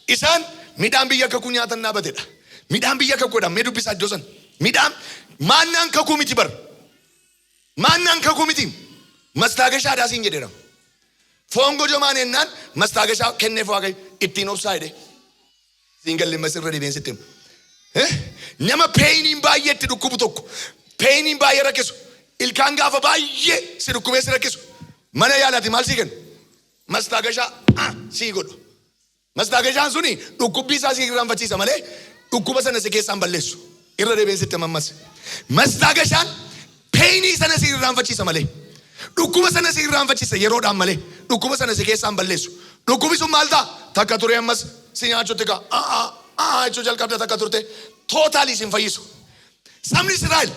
Isaan midhaan biyya kakuu nyaatan dhaabbateedha. Midhaan biyya kakuudha. Mee dubbisaa iddoo san. Midhaan maannaan kakuu miti bar. Maannaan kakuu miti. Mastaagashaa daasiin jedheera. Foon gojomaan ennaan mastaagashaa kenneef Waaqayyo ittiin obsaa jedhe. Siin gallimmas irra deebiinsitti himu. Nama peeyiniin baay'ee itti dhukkubu tokko. Peeyiniin baay'ee rakkisu. Ilkaan gaafa baay'ee si dhukkubee si rakkisu. Mana yaalaati maal sii kennu? Mastaagashaa sii godhu. Mastaagashaan suni dhukkubbii isaa sii irraanfachiisa malee dhukkuba sana si keessaan balleessu. Irra deebiinsitti mammas. Mastaagashaan peeyinii sana si irraanfachiisa malee. Dhukkuba sana si irraanfachiisa yeroodhaan malee. Dhukkuba sana si keessaan balleessu. Dhukkubni sun maal ta'a? Takka turee ammas si nyaachuutti ka'a. Jechuu jalqabda takka turte tootaalii sin fayyisu. Sabni Israa'el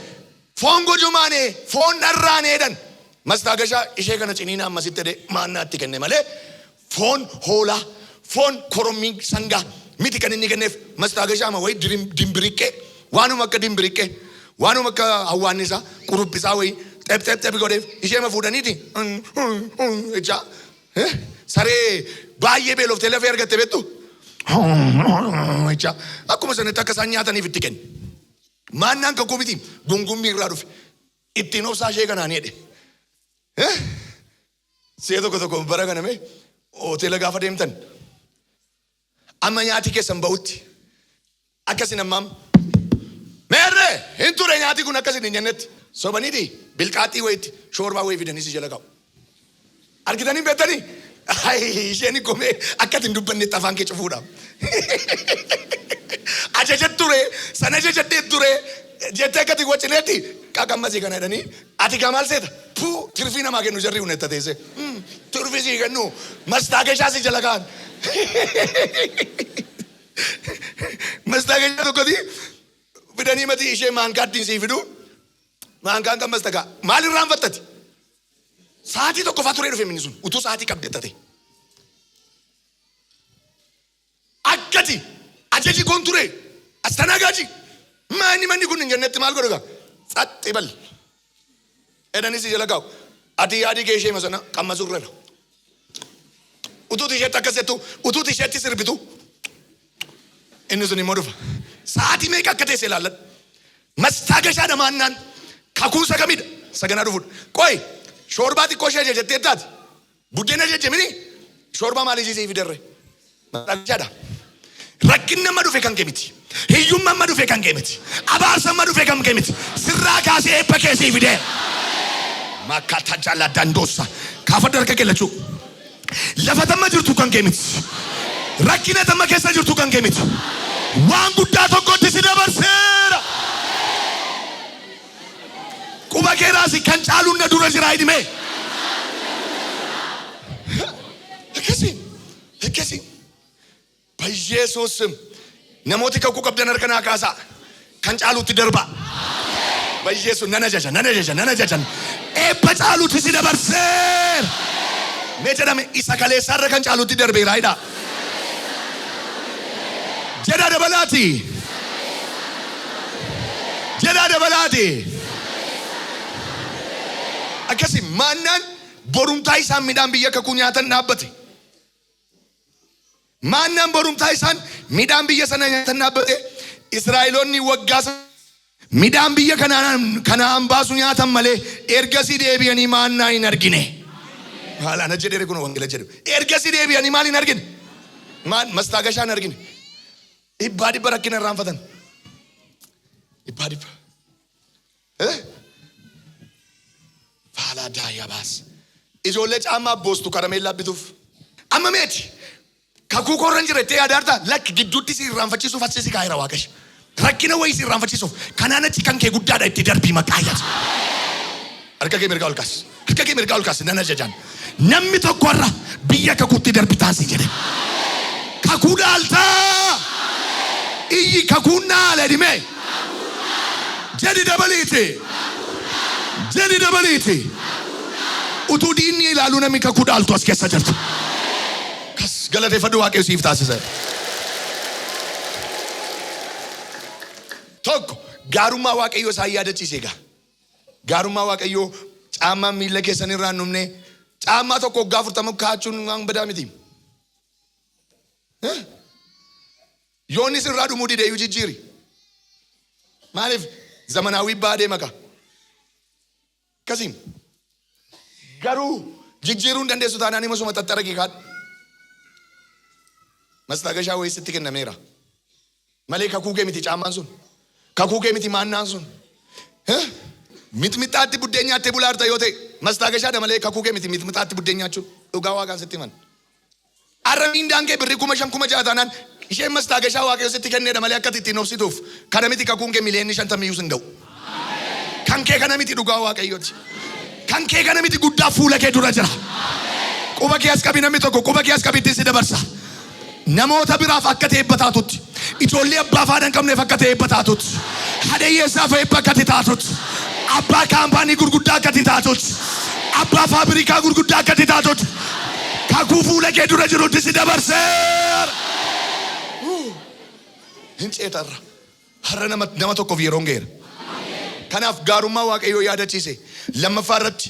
foon gojumaanee foon dharraaneedhan. Mastaagashaa ishee kana ciniina ammasitti jedhee maannaatti kenne malee foon hoolaa foon korommii sangaa miti kan inni kenneef mastaagashaa ma wayi dimbiriqqee waanuma akka dimbiriqqee waanuma akka hawwaannisaa quruphisaa wayi xep godheef ishee ma fuudhaniiti ejaa saree baay'ee beeloftee lafee argatte beektu ejaa akkuma sanatti akka isaan nyaataniif itti kenne. Maannaan kakuu miti gungummii irraa dhufe ittiin obsaa ishee kanaan jedhe. Si'a tokko bara kaname hoteela gaafa deemtan amma nyaati keessan ba'utti akkasin ammaam meerre Hintu re nyaati kun akkasin hin jennetti. Sobaniti bilqaaxii wayitti shoorbaa wayii fidanii si jala qabu. Argitanii beektanii? Isheen gomee akkatiin dubbannetti afaan kee cufuudhaaf. Ajajat ture, sana ajajaddeet ture, jettee akkati wacineetti qaqammasii kana jedhanii ati gamal seeta. Puu tirfii namaa kennu jarri hunetta teesse. Tirfii sii kennu mastaageshaa si jala kaan. Mastaageshaa tokkoti fidanii mati ishee maankaattiin sii fidu. Maankaan kan mastagaa maal irraanfattati? Sa'aatii tokko faa turee dhufe minni sun utuu sa'aatii qabdeettate. Akkati ajaji koon ture astanagaaji manni kun hin jennetti maal godhuga xaxxi bal edanii si jala gaa'u ati yaadii kee ishee masana qammasurra utuuti isheetti akkasettu utuuti isheetti sirbitu inni sun immoo dhufa sa'aatii meeqa akka teesse ilaalladhu mastaagashaadha maannaan kakuusa kamidha saganaa dhufuudha qoy shoorbaa xiqqoo ishee jettee taati buddeena jejjemini shoorbaa maalii siisee fidarre mastaagashaadha. Rakkin nama dhufe kan kee miti. Hiyyummaa nama dhufe kan kee miti. Abaarsa nama dhufe kan kee miti. Sirraa kaasee eebba keessii fidee. Makkata jala dandoosa. Kaafa darga keellachuu. Lafa tamma jirtu kan kee miti. Rakkina tamma keessa jirtu kan kee miti. Waan guddaa tokkotti si dabarseera. Quba kee raasi kan caaluun na dura jira hidhimee. Akkasii. በኢየሱስ ስም ነሞቲ ከኩ ቀብደን አርከና ካሳ ከንጫሉት ደርባ በኢየሱስ ነነጀጀ ኤበጫሉት ሲደበርሰር ሜጀዳም ኢሳካሌ ሳረ ከንጫሉት ደርቤ ራይዳ ጀዳ ደበላቲ አከሲ ማናን ቦሩምታይ ሳሚዳን ብየ ከኩኛተን ናበቴ ማናን ቦሩምታይ ሳን ሚዳን ብየ ሰነኛተን ናበቴ እስራኤሎኒ ወጋሰ ሚዳን ብየ ከናን ባሱ ኛተን መሌ ኤርገሲ ዴቢየኒ ማና ይነርጊኔ hala na jedere kuno wangela jedhe ergasi deebi'anii maal hin argine maal mastaagashaa hin argine ibbaadi barakkina raanfatan ibbaadi faala daayabaas ijoollee caammaa boostu karameellaa bituuf amma meeti kakuu korran jirte yaadaarta lakki gidduutti si irraanfachiisuuf asii kaayira waaqash rakkina wayii si irraanfachiisuuf kanaan achi kan kee guddaadha itti darbii maqaa yaatu harka kee mirgaa ol kaas nan ajajaan namni tokkorra biyya kakuutti darbitaasi jedhe kakuu dhaaltaa iyyi kakuu naala dhime jedhi dabaliiti utuu diinni ilaaluu namni kakuu dhaaltu as keessa jirtu kas galateeffadhu waaqayyo siif taasise tokko gaarummaa waaqayyo isaa yaadachiise egaa gaarummaa waaqayyo caammaa miila keessan irraa numne caammaa tokko waggaa 40 kaachuun waan badaa miti yoonnis irraa dhumuu dide iyyuu jijjiiri maaliif zamanaawii baadee maka kasiin garuu jijjiiruu hin dandeessu taanaan hima suma xaxxaraqii kaadhu mastaagashaa wayii sitti kennameera malee kakuu kee miti caammaan sun kakuu kee miti maannaan sun mitmitaatti buddeen nyaattee bulaarta yoo ta'e mastaagashaadha malee kakuu kee miti mitmitaatti buddeen nyaachuun dhugaa waaqaan sitti himan arramiin daangee birrii 5,000 6,000 taanaan isheen mastaagashaa waaqayyo sitti kenneedha malee akka ittiin obsituuf kana miti kakuun kee miliyoonni 50 hin da'u kan kee kana miti dhugaa waaqayyooti kan kee kana miti guddaa fuula kee dura jira quba kee as qabi namni tokko quba kee as qabi ittiin si dabarsa namoota biraaf akka ta'e bataatutti ijoollee abbaa faadhan qabneef akka ta'e bataatutti hadheeyyeessaaf eebba akka taatutti abbaa kaampaanii gurguddaa akka taatutti abbaa faabrikaa gurguddaa akka taatutti kakuu fuula kee dura jirutti si dabarseera hin ceetarra har'a nama tokkoof yeroon geera kanaaf gaarummaa waaqayyoo yaadachiise lammaffaa irratti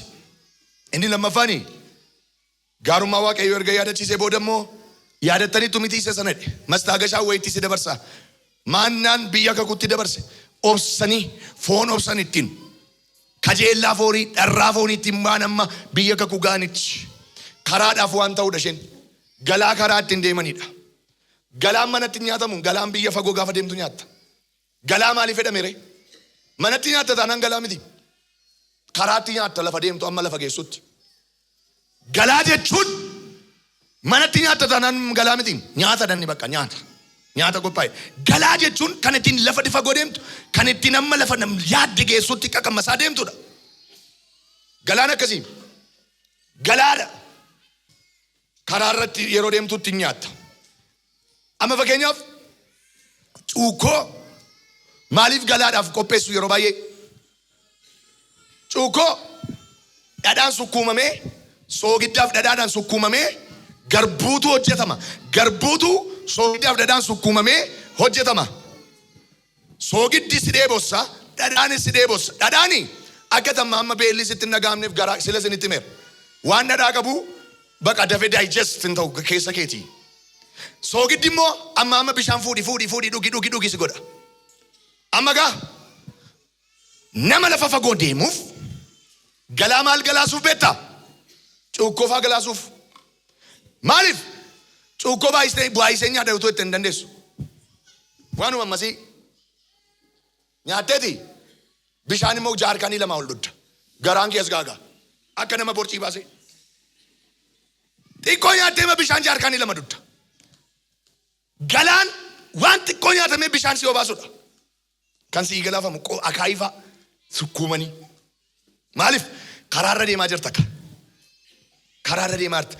inni lammaffaani gaarummaa waaqayyoo erga yaadachiise booda immoo yaadattaniitu miti isa sanadhe mastaagashaa wayitti si dabarsa maannaan biyya kakuutti dabarse obsanii foon obsan ittiin kajeellaa foonii dharraa foonii ittiin baan amma biyya kakuu gaanichi karaadhaaf waan ta'udha isheen galaa karaa ittiin deemanidha galaan manatti nyaatamu galaan biyya fagoo gaafa deemtu nyaatta galaa maaliif jedhame ree Manatti nyaatta taanaan galaa miti. Karaatti nyaatta lafa deemtu amma lafa geessutti. Galaa jechuun manatti nyaatta taanaan galaa miti. Nyaata danni bakka nyaata. Nyaata qophaa'e. Galaa jechuun kan ittiin lafa fagoo deemtu, kan ittiin amma lafa yaadde geessutti qaqqammasaa deemtudha. Galaan akkasii. Galaadha. Karaa irratti yeroo deemtutti nyaatta. Amma fakkeenyaaf cuukkoo maaliif galaadhaaf qopheessu yeroo baay'ee? Cuukkoo dhadhaan sukkuumamee, soogiddaaf dhadhaadhaan sukkuumamee garbuutu hojjetama. Garbuutu soogiddaaf dhadhaan sukkuumamee hojjetama. Soogiddi si dheebossa, dhadhaanis si dheebossa. Dhadhaani akka tamma amma beelli sitti hin dhaga'amneef garaa sila sinitti himeera. Waan dhadhaa qabu baqa dafee digest hin ta'u keessa keetii. Soogiddi immoo amma bishaan fuudhi dhugi si godha. Amma gaa nama lafa fagoo deemuuf galaa maal galaasuuf beektaa? Cuukkoo faa galaasuuf. Maaliif? Cuukkoo baay'isee nyaata utuu itti hin dandeessu. Waanuma ammasii nyaatteeti bishaan immoo jaarkaanii lama ol dhudda. Garaan kees gaagaa akka nama borcii baasee. Xiqqoo nyaattee bishaan jaarkaanii lama dhudda. Galaan waan xiqqoo nyaatamee bishaan si obaasudha. Kan si galaafamu akaayifaa sukkuumanii. Maaliif? Karaarra deemaa jirta ka. Karaarra deemaa jirta.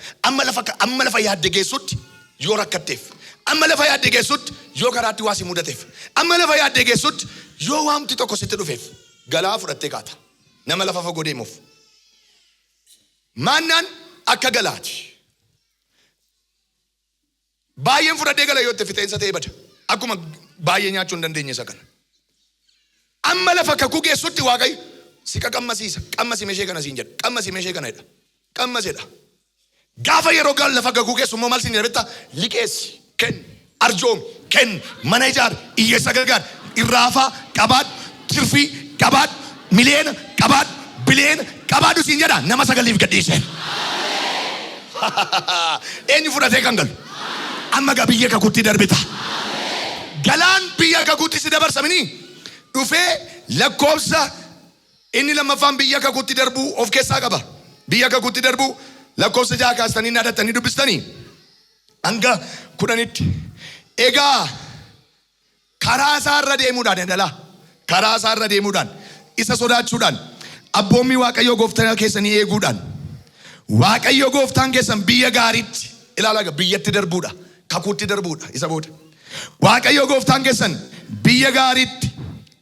Amma lafa yaadde geessutti yoo rakkatteef. Amma lafa yaadde geessutti yoo karaatti waa si mudateef. Amma lafa yaadde geessutti yoo waamti tokko sitti dhufeef. Galaa fudhattee kaata. Nama lafa fagoo deemuuf. Maannaan akka galaati. Baay'een fudhadhee gala yoo itti fixeensa ta'e bada. Akkuma baay'ee nyaachuu hin dandeenye isa kana. Amma lafa kakuu geessutti Waaqayyo si qaqqammasiisa. Qammasi meeshee kana siin jedha. Qammasi meeshee kana jedha. Qammasedha. Gaafa yeroo gal lafa kakuu geessu immoo maal siin jedha? Liqeessi, kenni, arjoomi, kenni, mana ijaari, hiyyeessa gargaari, irraafaa qabaadhu, tirfii qabaadhu, miliyoona qabaadhu, biliyoona qabaadhu siin jedha. Nama sagaliif gadhiise. Eenyu fudhatee kan galu? Amma gaa biyya kakuutti darbita. Galaan biyya kakuutti si dabarsamini dhufee lakkoofsa inni lammaffaan biyya kakuutti darbuu of keessaa qaba. Biyya kakuutti darbuu lakkoofsa 6 kaastanii naadattanii dubbistanii hanga 10tti. Egaa karaa isaarra deemuudhaan dhalaa karaa isaarra deemuudhaan isa sodaachuudhaan abboommii Waaqayyoo gooftaa keessanii eeguudhaan Waaqayyo gooftaan keessan biyya gaariitti ilaala biyyatti darbuudha. Kakuutti darbuudha isa booda. Waaqayyo gooftaan keessan biyya gaariitti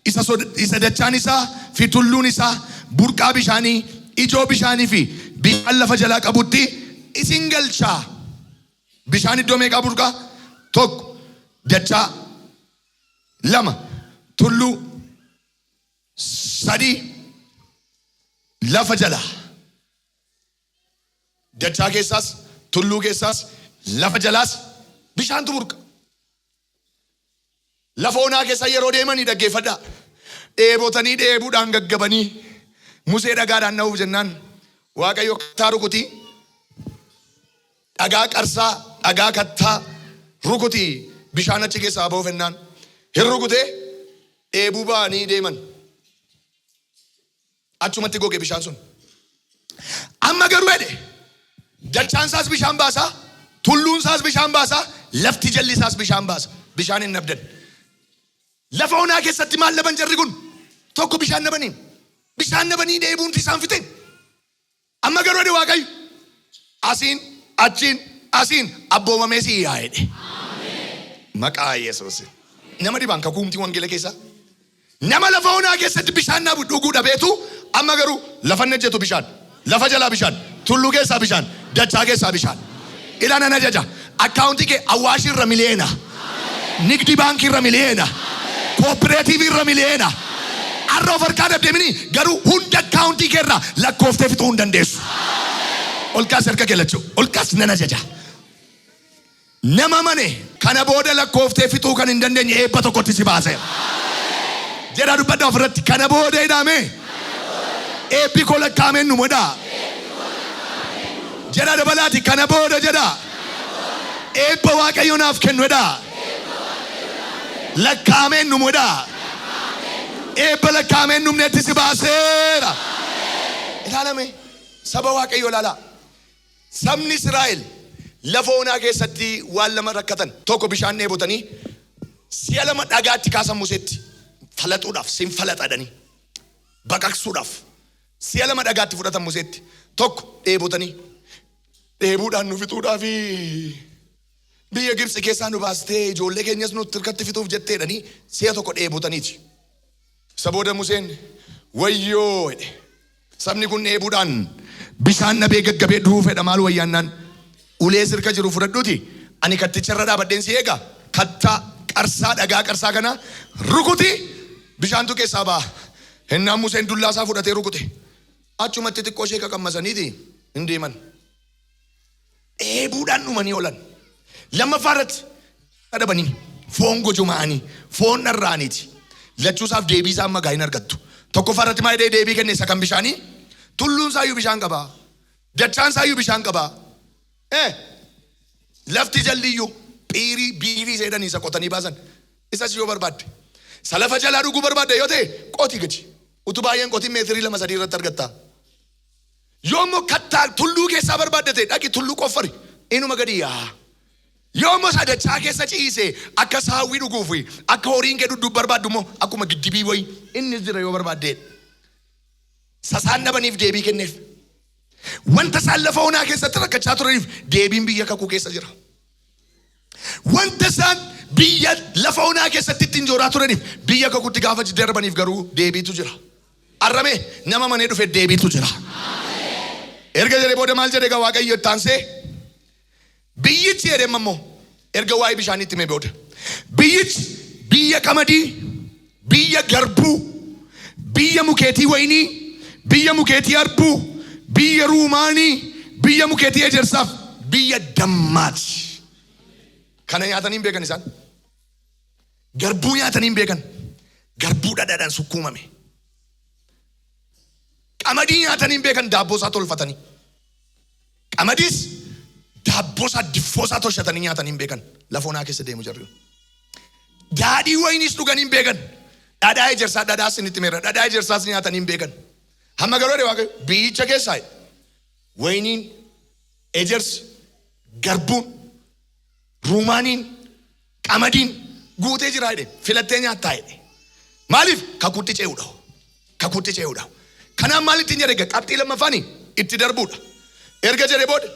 isa dachaan isaa fi tulluun isaa burqaa bishaanii ijoo bishaanii fi bishaan lafa jalaa qabutti isin galchaa. Bishaan iddoo meeqaa burqaa? 1 dachaa 2 tulluu 3 lafa jalaa. Dachaa keessaas tulluu keessaas lafa jalaas bishaantu burqa. Lafa onaa keessa yeroo deemanii dhaggeeffadhaa. Dheebotanii dheebuudhaan gaggabanii Musee dhagaadhaan na'uuf jennaan Waaqayyo kattaa rukutii dhagaa qarsaa dhagaa kattaa rukutii bishaan achi keessaa ba'uuf jennaan hin rukutee dheebuu ba'anii deeman. Achumatti goge bishaan sun. Amma garuu jedhe dachaan isaas bishaan baasaa, tulluun isaas bishaan baasaa, lafti jalli isaas bishaan baasa. Bishaan hin nabdan. Lafa onaa keessatti maal naban jarri kun? Tokko bishaan nabanii. Bishaan nabanii dheebuun isaan fite. Amma garuu jedhe Waaqayyo asiin achiin abboomamee si yaa'edhe. Maqaa Yesuus. Nama dhibaan kakuumti wangeela keessaa. Nama lafa onaa keessatti bishaan nabu dhuguu dhabeetu amma garuu lafa najjetu bishaan, lafa jalaa bishaan, tulluu keessaa bishaan, dachaa keessaa bishaan. Ilaana na jaja. Akkaawuntii kee Awaash irra miliyoona. Nigdi baankii irra miliyoona. Kooperaatiivii irra miliyoona. Arra of harkaa dabdeemini garuu hunda akkaawuntii kee irraa lakkooftee fixuu hin dandeessu. Olkaas harka keellachuu. Olkaas nana jaja. Nama mane kana booda lakkooftee fixuu kan hin dandeenye eebba tokkotti si baaseera. Jedhaa dubbadhaa ofirratti kana booda hidhaamee eebbi koo lakkaameen nu modhaa. Jedhaa dabalaati kana booda jedhaa eebba Waaqayyo naaf kennu jedhaa. Lakkaameen nu modhaa. eebba lakkaa'ameen dhumneetti si baaseera. Ilaalame saba Waaqayyoo ilaala. Sabni Israa'el lafa onaa keessatti waan lama rakkatan. Tokko bishaan dheebotanii si'a lama dhagaatti kaasan Museetti falaxuudhaaf sin falaxadhanii baqaqsuudhaaf si'a lama dhagaatti fudhatan Museetti. Tokko dheebotanii dheebuudhaan nu fixuudhaafi biyya Gibxi keessaa nu baastee ijoollee keenyas nu tirkatti fixuuf jetteedhanii si'a tokko dheebotaniiti. Isa booda Museen wayyoo jedhe. Sabni kun dheebuudhaan bishaan dhabee gaggabee du'uu fedha maal wayyaannaan ulee sirka jiru fudhadhuuti ani katticharra dhaabadheen si eega kattaa qarsaa dhagaa qarsaa kana rukuti bishaantu keessaa ba'a. Hennaan Museen dullaasaa fudhatee rukute achumatti xiqqoo ishee qaqammasaniiti hin deeman. Dheebuudhaan dhumanii oolan. Lammaffaa irratti dhadhabanii foon gojuma'anii foon dharraaniiti. Lachuusaaf deebii isaa amma gaa hin argattu. Tokkoffaa irratti maa jedhee deebii kenne isa kan bishaanii tulluun saayyuu bishaan qabaa. Dachaan saayyuu bishaan qabaa. Lafti jalliyyuu biirii seedanii isa qotanii baasan. Isas yoo barbaadde salafa jalaa dhuguu barbaadde yoo ta'e qotii gaji. Utuu baay'een qotiin meetirii 2-3 irratti argatta. Yoo immoo kattaa tulluu keessaa barbaadde ta'e dhaqi tulluu qoffari inuma gadi yaa. Yoo immoo sadachaa keessa ciise akka saawwii dhuguufi akka horiin kee dudduub barbaaddu immoo akkuma giddibii wayii inni jira yoo barbaadde. Sasaan dhabaniif deebii kenneef. Wanta isaan lafa onaa keessatti rakkachaa turaniif deebiin biyya kakuu keessa jira. Wanta isaan biyya lafa onaa keessatti ittiin jooraa turaniif biyya kakuutti gaafa darbaniif garuu deebiitu jira. Arrame nama manee dhufe deebiitu jira. Erga jedhee booda maal jedhe egaa Waaqayyo itti aansee biyyichi jedhee immoo erga waa'ee bishaaniitti himee booda biyyichi biyya qamadii, biyya garbuu, biyya mukeetii wayinii, biyya mukeetii harbuu, biyya ruumaanii, biyya mukeetii ejersaaf biyya dammaati. Kana nyaatanii hin beekan isaan. Garbuu nyaatanii hin beekan. Garbuu dhadhaadhaan sukkuumame. Qamadii nyaatanii hin beekan daabboo isaa tolfatanii. Qamadiis daabboo isaa diffoo isaa tolchatanii nyaatanii hin beekan. Lafa onaa keessa deemu jarri. Daadhii wayiniis dhuganii hin beekan. Dhadhaa ejersaa dhadhaa isinitti meera. Dhadhaa ejersaas nyaatanii hin beekan. Hamma garuu Waaqayyo biyyicha keessaa wayiniin, ejersi, garbuun, ruumaaniin, qamadiin guutee jira jedhe filattee nyaattaa jedhe. Maaliif? Kakuutti ce'uudha. Kakuutti ce'uudha. Kanaan maal ittiin jedhe qabxii lammaffaanii itti darbuudha. Erga jedhe booda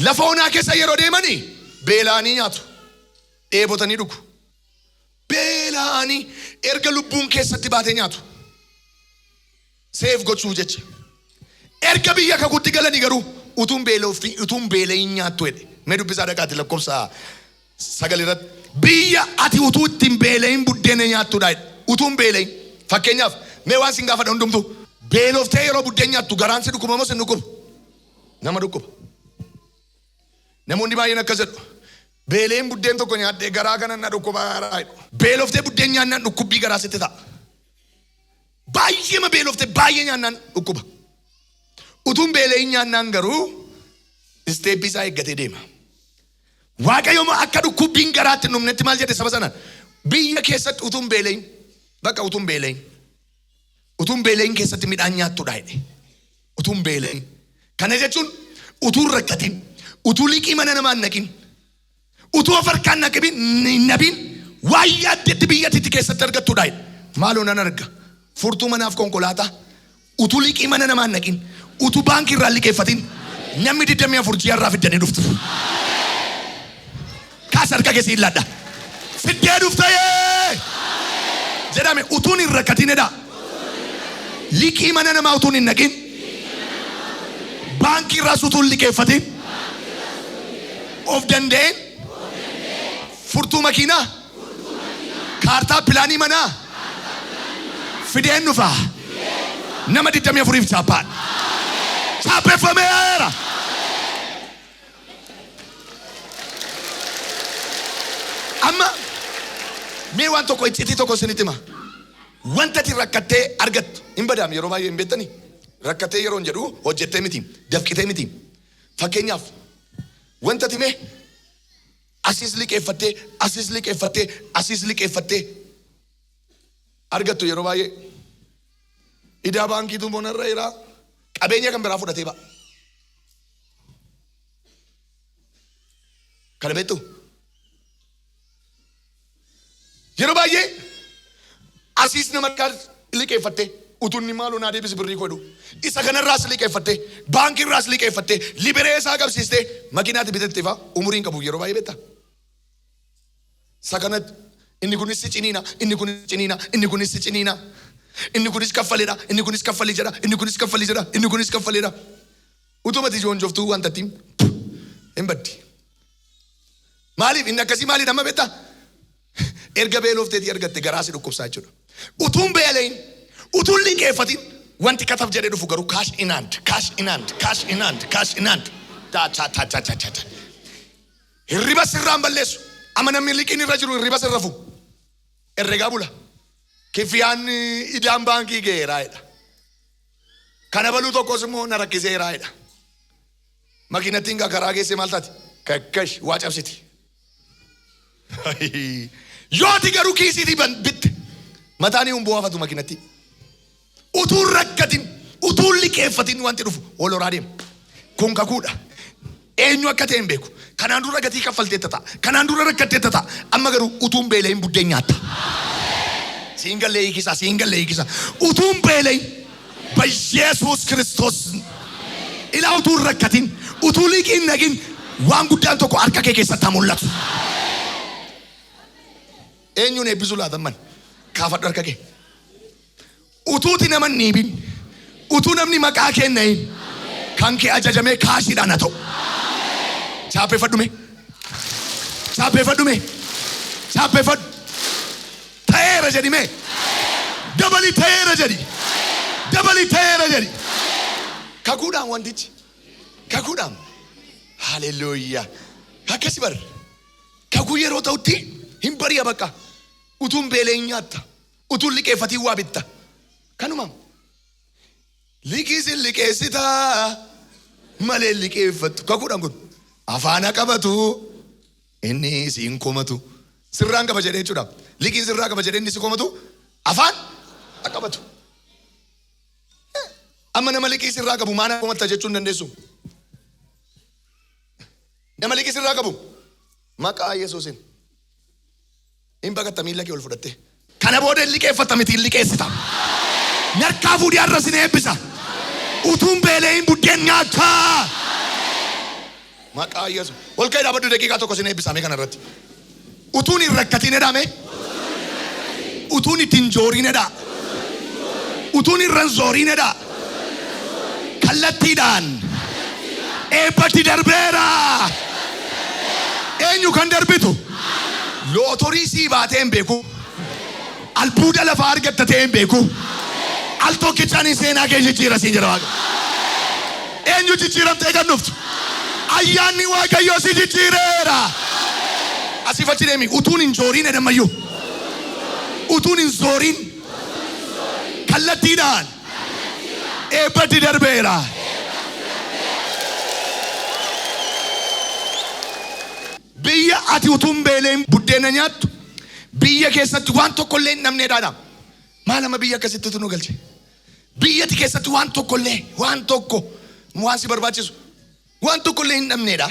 lafa onaa keessa yeroo deemanii beela'anii nyaatu. Dheebotanii dhugu. Beela'anii erga lubbuun keessatti baatee nyaatu. Seef gochuu jecha. Erga biyya kakuutti galanii garuu utuun beela'in nyaattu jedhe. Mee dubbisaa dhaqaati lakkoofsa 9 irratti. Biyya ati utuu ittiin beela'in buddeena nyaattuudha jedhe. Utuun beela'in. Fakkeenyaaf mee waan sin gaafadha hundumtu. Beeloftee yeroo buddeen nyaattu garaan si dhukkuba moo sin dhukkuba? Nama dhukkuba. Namoonni baay'een akkas jedhu. Beeleen buddeen tokko nyaadhee garaa kana na dhukkuba. Beeloftee buddeen nyaannaan dhukkubbii garaa sitti ta'a. Baay'eema beeloftee baay'ee nyaannaan dhukkuba. Utuun beela'in nyaannaan garuu isteepbii isaa eeggatee deema. Waaqayyo akka dhukkubbiin garaatti hin dhumnetti maal jedhe saba sanaan? Biyya keessatti utuun beela'in bakka utuun beela'in. Utuun beela'in keessatti midhaan nyaattuudha jedhe. Utuun beela'in. Kana jechuun utuun rakkatin, utuu liqii mana namaa hin naqin, utuu of harkaan nabin waayee addeetti biyyattiitti keessatti argattuudha jedhe. Maaloo nan arga. Furtuu manaaf konkolaataa utuu liqii mana namaa hin naqin, utuu baankii irraa liqeeffatin namni 24 ji'a irraa fiddanii dhuftu. Kaas harka keessi illadha. Fiddee dhuftayee jedhame utuun hin rakkatinedha. Liqii mana namaa utuun hin naqin, baankii irraas utuun liqeeffatin, of danda'een, furtuu makiinaa, kaartaa pilaanii manaa fideen dhufaa. Nama 24 chaappaan. Chaappeeffameera. Amma mee waan tokko iccitii tokko isinitti hima. Wanta ati rakkattee argattu hin badaam yeroo baay'ee hin beektanii. Rakkattee yeroo jedhu hojjettee miti, dafqitee miti. Fakkeenyaaf wanta ati mee asiis liqeeffattee argattu yeroo baay'ee Idaa baankiitu bonarra jira. Qabeenya kan biraa fudhatee ba'a. Kana beektu? Yeroo baay'ee asiis nama kan liqeeffattee utunni maaloo naa deebisi birrii godhu. Isa kanarraas liqeeffattee baankiirraas liqeeffattee liberee isaa qabsiistee makiinaatti bitattee fa'a umuriin qabu yeroo baay'ee beekta. Sakanatti inni kunis ciniina, inni kunis ciniina, inni kunis ciniina. Inni kunis kaffaleedha, inni kunis kaffalii jedha, inni kunis kaffalii jedha, inni kunis kaffaleedha. Utumati joonjoftuu wanta ittiin hin baddi. Maaliif inni akkasii maaliidha amma beektaa? Erga beelofteetii argatte garaa si dhukkubsaa jechuudha. Utuun beelayin, utuun liqeeffatiin wanti kataf jedhee dhufu garuu cash in hand, cash in hand, cash in hand, cash in hand. Hirriba sirraan balleessu. Amma namni liqiin irra jiru hirriba sirra fu. Herregaa bula. Kifiyaan idaan baankii geeraayedha. Kana baluu tokkos immoo na rakkiseeraayedha. Makiinattiin karaa geesse maal taati? Kakkash waa cabsiti. Yooti garuu kiisiitii bitte mataanii bu'aafatu makiinatti. Utuun rakkatin, utuun liqeeffatin wanti dhufu wal horaa deema. Kun kakuudha. Eenyu akka ta'e hin beeku. Kanaan dura gatii kaffalteetta ta'a. Kanaan dura rakkatteetta ta'a. Amma garuu utuun beela'in buddeen nyaatta. Single leikisa, single leikisa. Utuun beela'in በኢየሱስ ክርስቶስ ila utuu rakkatin, utuu liqiin nagin waan guddaan tokko harka kee keessatti mul'atu. Eenyuun eebbisu laatamman kaafadhu harka kee. Utuuti nama niibin, utuu namni maqaa kennayin kan kee ajajamee kaashiidhaan haa ta'u. Chaappeffadhume, chaappeffadhume, chaappeffadhu. Ta'eera jedhime, dabali ta'eera jedhi, dabali ta'eera jedhi. Kakuudhaan wantichi, kakuudhaan. Haleluuyaa. Akkasi bar. Kakuu yeroo ta'utti hin bari'a bakka. Utuun beeleen nyaatta. Utuun liqeeffatiin waa bitta. Kanuma. Liqiisin liqeessitaa malee liqeeffattu. Kakuudhaan kun afaan qabatu inni siin komatu. Sirraan qaba jedhee jechuudha. Liqiin sirraa qaba jedhee inni si komatu afaan qabatu. Amma nama liqii sirraa qabu maana komatta jechuun dandeessu. Nama liqii sirraa qabu maqaa Yesuusin hin baqatta miila kee ol fudhatte. Kana booda liqeeffatta miti liqeessita. Narkaa fuudhii har'a sin eebbisa. Utuun beela'in buddeen nyaata. Maqaa Yesuus. Ol ka'ee dhaabadhu daqiiqaa tokko sin eebbisame kana irratti. Utuun hin rakkatiin edhame. Utuun ittiin jooriin edha. Utuun irran zooriin edha. Kallattiidhaan eebbatti darbeera. Eenyu kan darbitu? Lootorii sii baatee hin beeku. Albuuda lafaa argatta ta'e hin beeku. Al tokkichaan seenaa kee jijjiira siin jira Waaqa. Eenyu jijjiiramtee kan dhuftu? Ayyaanni Waaqayyoo si jijjiireera. Asii fachi deemi. Utuun hin jooriin edhamayyuu. Utuun hin zooriin. Kallattiidhaan eebbatti darbeera. Biyya ati utuun beeleen buddeena nyaattu biyya keessatti waan tokkollee hin dhabneedhaadha. Maal amma biyya akkasitti nu galche? Biyyatti keessatti waan tokkollee waan tokko waan si barbaachisu waan tokkollee hin dhabneedha.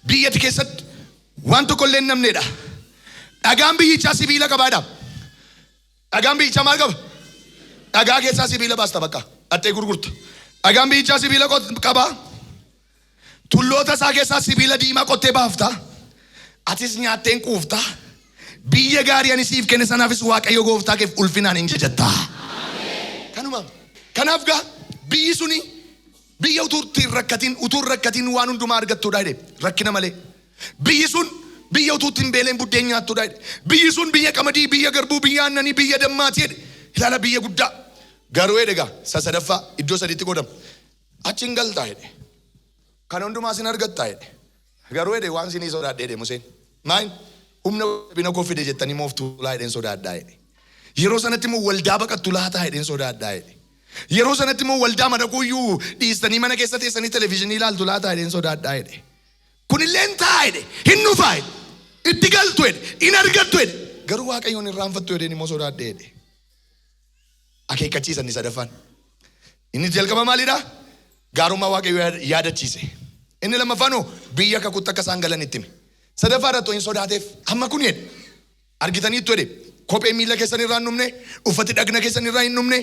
Biyyatti keessatti waan tokkollee hin dhabneedha. Dhagaan biyyichaa sibiila qabaadha. Dhagaan biyyichaa maal qaba? Dhagaa keessaa sibiila baasta bakka. Attee gurgurta. Dhagaan biyyichaa sibiila qaba. Tulloota isaa keessaa sibiila diimaa qottee baafta. Atis nyaatteen quufta. Biyya gaarii ani siif kenne sanaafis Waaqayyo gooftaa keef ulfinaan hin jajatta. Kanuma. Kanaaf gaa biyyi suni biyya utuutti rakkatiin waan hundumaa argattuudha jedhe. Rakkina malee. Biyyi sun biyya utuutti hin beeleen buddeen nyaattuudha jedhe. Biyyi sun biyya qamadii, biyya garbuu, biyya aannanii, biyya dammaati jedhe. Ilaala biyya guddaa. Garuu eegaa sasadaffaa iddoo sadiitti qoodama. Achi hin galtaa jedhe. Kana hundumaa sin argattaa jedhe. Garuu jedhe waan sinii sodaadhee jedhe Museen. Maal humna bina koo fide jettanii mooftuu laa jedheen sodaadhaa jedhe. Yeroo sanatti immoo waldaa baqattu laataa jedheen sodaadhaa jedhe. Yeroo sanatti immoo waldaa madaquuyyuu dhiistanii mana keessa teessanii televezyiinii ilaaltu laataa jedheen sodaadhaa jedhe. Kunillee hin taa jedhe. Hin dhufaa jedhe. Itti galtu jedhe. Hin argattu jedhe. Garuu Waaqayyoon irraanfattu jedheen immoo sodaadhee jedhe. Akeekkachiisan ni sadaffaan. Inni jalqaba maalidha? Gaarummaa Waaqayyoo yaadachiise. Inni lammaffaan biyya kakuutti akka isaan galan itti hime. Sadaffaa irratti hin sodaateef amma kun jedhe. Argitanii itti jedhe. Kophee miila keessan irraa hin dhumne, uffati dhagna keessan irraa hin dhumne.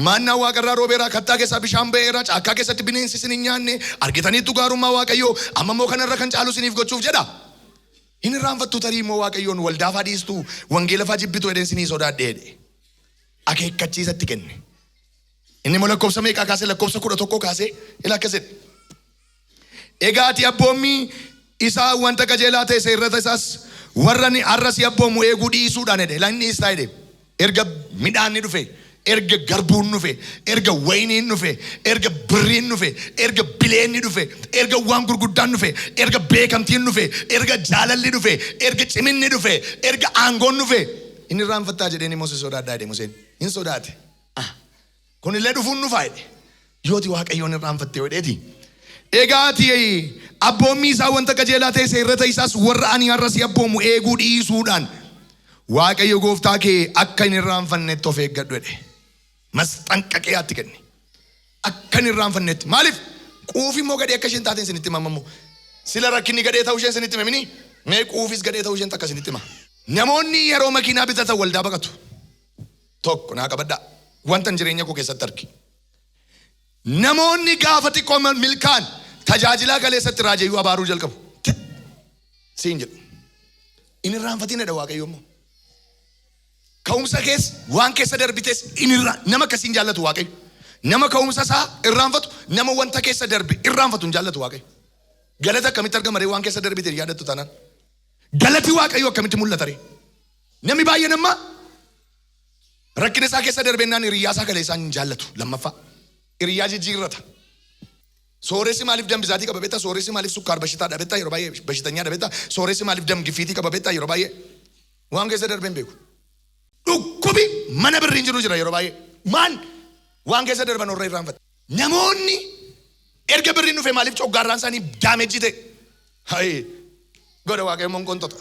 Maannaa Waaqarraa roobeeraa, kattaa keessaa bishaan ba'eera, caakkaa keessatti bineensi isin hin nyaanne. Argitaniitu gaarummaa Waaqayyoo amma immoo kanarra kan caalu isiniif gochuuf jedha. Hin irraanfattu tarii immoo Waaqayyoon waldaa fadhiistu, wangeela faa jibbitu jedheen isinii sodaadhe jedhe. Akeekkachiisatti kenne. Inni immoo lakkoofsa meeqaa kaasee? Lakkoofsa 11 kaasee ila akkas jedhe. Egaa ati abboommii isaa wanta qajeelaa ta'e seerrata isaas warra ni arras abboomu eeguu dhiisuudhaan jedhe. Inni isaa jedhe erga midhaan ni dhufe, erga garbuun dhufe, erga wayiniin dhufe, erga birriin dhufe, erga bileen ni dhufe, erga waan gurguddaan dhufe, erga beekamtiin dhufe, erga jaalalli dhufe, erga ciminni dhufe, erga aangoon dhufe. Inni irraanfattaa jedheen immoo sodaadhaa jedhe Museen. Hin sodaate. Kun illee dhufuun dhufaa jedhe. Yooti Waaqayyoon irraanfattee jedheeti. Egaa ati abboommii isaa wanta qajeelaa ta'e seerrata isaas warra ani har'as abboomu eeguu dhiisuudhaan Waaqayyo gooftaa kee akka hin irraanfannetti of eeggadhu jedhe. Masxanqaqee atti kenne. Akka hin irraanfannetti. Maaliif? Quufi immoo gadhee akka isheen taateen isinitti himamammoo. Sila rakkinni gadhee ta'uu isheen isinitti himamini. Mee quufis gadhee ta'uu isheen takka isinitti hima. Namoonni yeroo makiinaa bitatan waldaa baqatu. Tokko naa qabadhaa. Wantan jireenya koo keessatti argi. Namoonni gaafa xiqqoo milkaan tajaajilaa kaleessatti raajiyyuu abaaruu jalqabu. Siin jedhu. Inni irraanfatinedha Waaqayyo immoo. Ka'umsa keessa waan keessa darbites nama akkasiin jaallatu Waaqayyo. Nama ka'umsa isaa irraanfatu, nama wanta keessa darbe irraanfatu hin jaallatu Waaqayyo. Galata akkamitti argama ree waan keessa darbite yaadattu taanaan. Galati Waaqayyo akkamitti mul'ata ree? Namni baay'een amma rakkina isaa keessa darbennaan hiriyyaa isaa kaleessaan hin jaallatu. Lammaffaa hiriyyaa jijjiirrata. Sooressi maaliif dam bisaatii qaba beektaa? Sooressi maaliif sukkaar bashitaa beektaa? Yeroo baay'ee bashitanyaa beektaa? Sooressi maaliif dam gifiitii qaba beektaa? Yeroo baay'ee waan keessa darbeen beeku. Dhukkubi mana birriin jiru jira yeroo baay'ee. Maan waan keessa darban warra irraanfata. Namoonni erga birriin dhufe maaliif coggaarraan isaanii daameejji ta'e? Hayi godha Waaqayyoon qontota.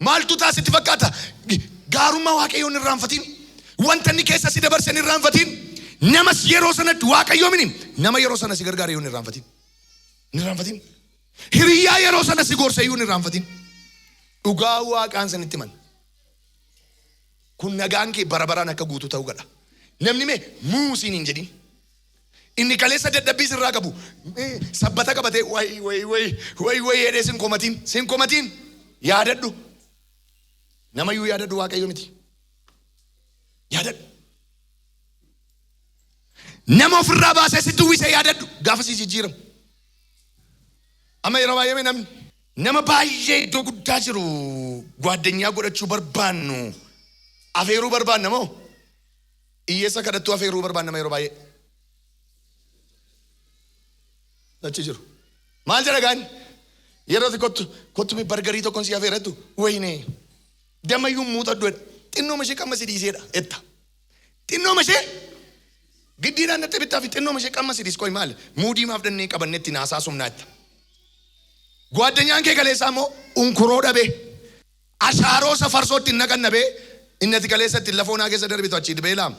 Maaltu taasitti fakkaata? Gaarummaa Waaqayyoon irraanfatiin, wanta inni keessa si dabarsan irraanfatiin, namas yeroo sanatti Waaqayyoo mini nama yeroo sana si gargaare yoo irraanfatiin. Irraanfatiin. Hiriyyaa yeroo sana si gorse yoo irraanfatiin. Dhugaa Waaqaan sanitti himan. Kun nagaan kee bara baraan akka guutuu ta'uu gadha. Namni mee muusiin hin jedhin. Inni kaleessa dadhabbii sirraa qabu. Sabbata qabatee way jedhee sin komatiin yaadadhu. Namayyuu yaadadhu Waaqayyo miti. Yaadadhu. Nama ofirraa baasee si duwwisee yaadadhu gaafa si jijjiiramu. Amma yeroo baay'ee namni nama baay'ee iddoo guddaa jiru gwaaddanyaa godhachuu barbaannu afeeruu barbaanna moo hiyyeessa kadhattuu afeeruu barbaanna yeroo baay'ee. Achi jiru. Maal jedha gaan? Yeroo kottu mi bargarii tokkoon si afeerattu wayne damayyuu muuxadhu jedha. Xinnooma ishee qamma si dhiiseedha etta. Xinnooma ishee giddiidhaan natti bittaa fi xinnooma ishee qamma si dhiiskooyi maal? Muudii maaf dannee qabannetti naasaa sumnaa etta. Gwaadanyaan kee kaleessaa immoo unkuroo dhabee ashaaroo safarsootti naqan dhabee inni ati kaleessatti lafoonaa keessa darbitu achi dhibee laam.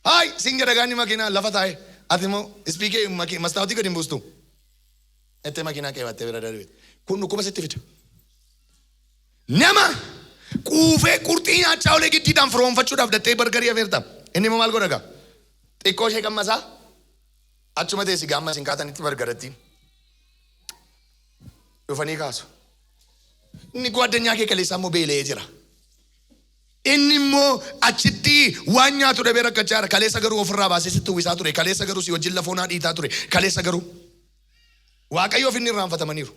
Haay siin gadagaanni makiinaa lafa taa'e ati immoo ispiikee mastaawotii gadi hin buustu. Itti makiinaa qeebattee bira darbitu. Kun dhukkuba sitti fida. Nama quufee qurxii nyaachaa olee giddiidhaan firoonfachuudhaaf dattee bargarii afeerta. Inni immoo maal godha gaa? Xiqqoo ishee qammasaa achuma teessi gaamma isin kaatanitti bargaratti. Dhufanii kaasu. Inni gwaaddanyaa kee kaleessaa immoo beela'ee jira. Inni immoo achitti waan nyaatu dhabee rakkachaa jira. Kaleessa garuu ofirraa baasee sitti uwwisaa ture. Kaleessa garuu si wajjin lafoonaa dhiitaa ture. Kaleessa garuu Waaqayyoof inni irraanfatamaniiru.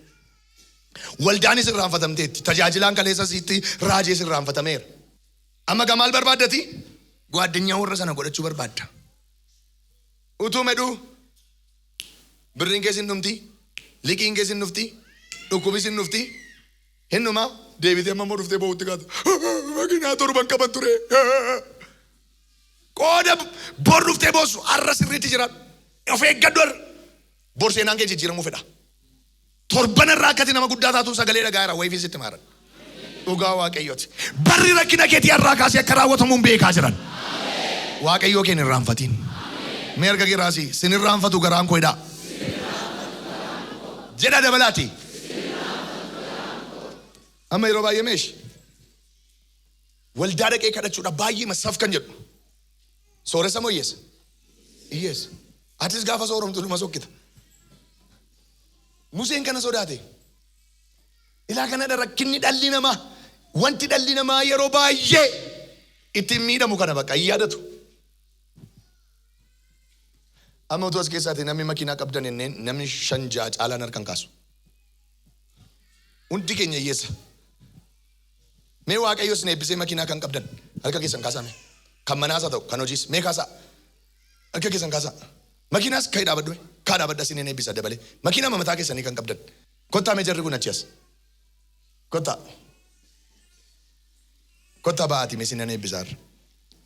Waldaanis irraanfatamteetti. Tajaajilaan kaleessa sitti raajees irraanfatameera. Amma maal barbaaddati? Gwaaddanyaa warra sana godhachuu barbaadda. Utuu medhuu birriin keessa hin dhumti, liqiin keessa hin dhufti, dhukkubis hin dhufti. Hinnumaa deebitee ammoo dhuftee ba'uutti kaata. Makiinaa torban qaban ture. Qooda bor dhuftee boossu har'a sirriitti jira. Of eeggadhu har'a. Bor seenaan kee jijjiiramuu fedha. Torban irraa akkati nama guddaa taatu sagalee dhagaa'eera wayifii sitti maaran. Dhugaa Waaqayyooti. Barri rakkina keetii har'aa kaasee akka raawwatamuun beekaa jiran. Waaqayyoo keen irraanfatiin. Mee erga giraasii sin irraanfatu garaan koo hidhaa. Jedha dabalaati. Amma yeroo baay'ee meesh waldaa dhaqee kadhachuudha baay'ee masaaf kan jedhu. Sooressa moo hiyyeessa? Hiyyeessa. Atis gaafa sooromtu luma sokkita. Museen kana sodaate. Ilaa kanadha rakkinni dhalli namaa wanti dhalli namaa yeroo baay'ee ittiin miidhamu kana bakka hin yaadatu. Amma utuu as keessaati namni makiinaa qabdan enneen namni 5-6 caalaan harkaan kaasu. Hundi keenya hiyyeessa. Mee Waaqayyo isin eebbisee makiinaa kan qabdan harka keessan kaasame. Kan manaas haa ta'u kan hojiis mee kaasaa. Harka keessan kaasaa. Makiinaas ka'ee dhaabadhu kaa dhaabadha isin eebbisa dabalee. Makiinaa mataa keessanii kan qabdan. Kottaa mee jarri kun achi as. Kottaa. Kottaa ba'aati mee isin eebbisaarra.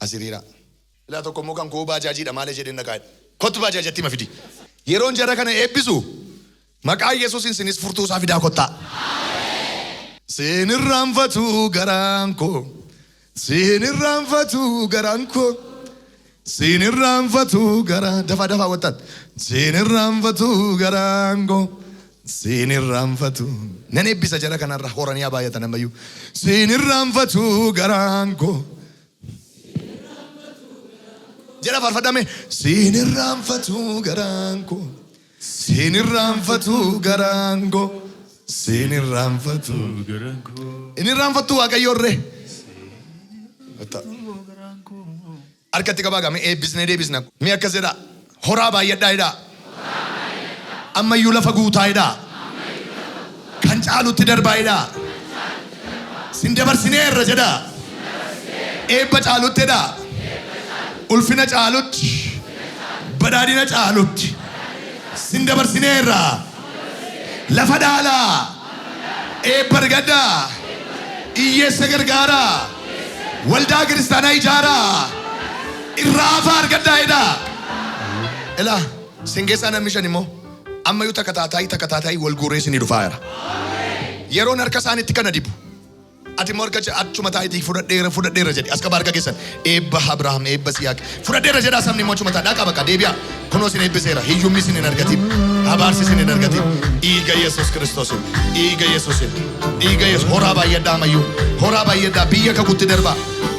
Asiriira. Ilaa tokko immoo kan koo baajaajiidha maalee jedheen dhaqaadha. Kottu bajaajatti ma fidi. Yeroon jara kana eebbisu maqaa Yesuusin sinis furtuu isaa fidaa kottaa. Sin irraanfatu garaan koo. Sin irraanfatu garaan koo. Sin irraanfatu garaan dafaa wattaan. Sin irraanfatu garaan koo. Sin irraanfatu. Nan eebbisa jara kanarra horanii baay'atan ammayyuu. Sin irraanfatu garaan koo. Jara farfadame sin irraanfatu garaan koo. Sin irraanfatu garaan koo. Sin irraanfatu garaan koo. Inni irraanfatu Waaqayyoorre. Harkatti qabaa game eebbisnee deebisna. Mee akkas jedha horaa baay'adhaa jedha. Ammayyuu lafa guutaa jedha. Kan caalutti darbaa jedha. Sin dabarsineerra jedha. Eebba caalutti jedha. Ulfina caalutti. Badhaadhina caalutti. Sin dabarsineerra. Lafa dhaalaa. Eebba argadhaa. Hiyyeessa gargaaraa. Waldaa kiristaanaa ijaaraa. Irraafaa argadhaa jedha. Ilaa sin keessaa namni shan immoo ammayyuu takka taataayii wal guuree isinii dhufaa jira. Yeroon harka isaaniitti kana dibu. Ati immoo harka achuma taayitii fudhadheera jedhi as qaba harka keessan. Eebba Abrahaam eebba Siyaaq fudhadheera jedhaa sabni immoo achuma taa dhaqa bakka deebi'a. Kunoo isin eebbiseera hiyyumni isin hin argatin. Abaarsi isin hin argatin. Dhiiga Yesuus Kiristoosin. Dhiiga Yesuusin. Dhiiga Yesuus horaa baay'adhaa ammayyuu. Horaa baay'adhaa biyya kakuutti darbaa.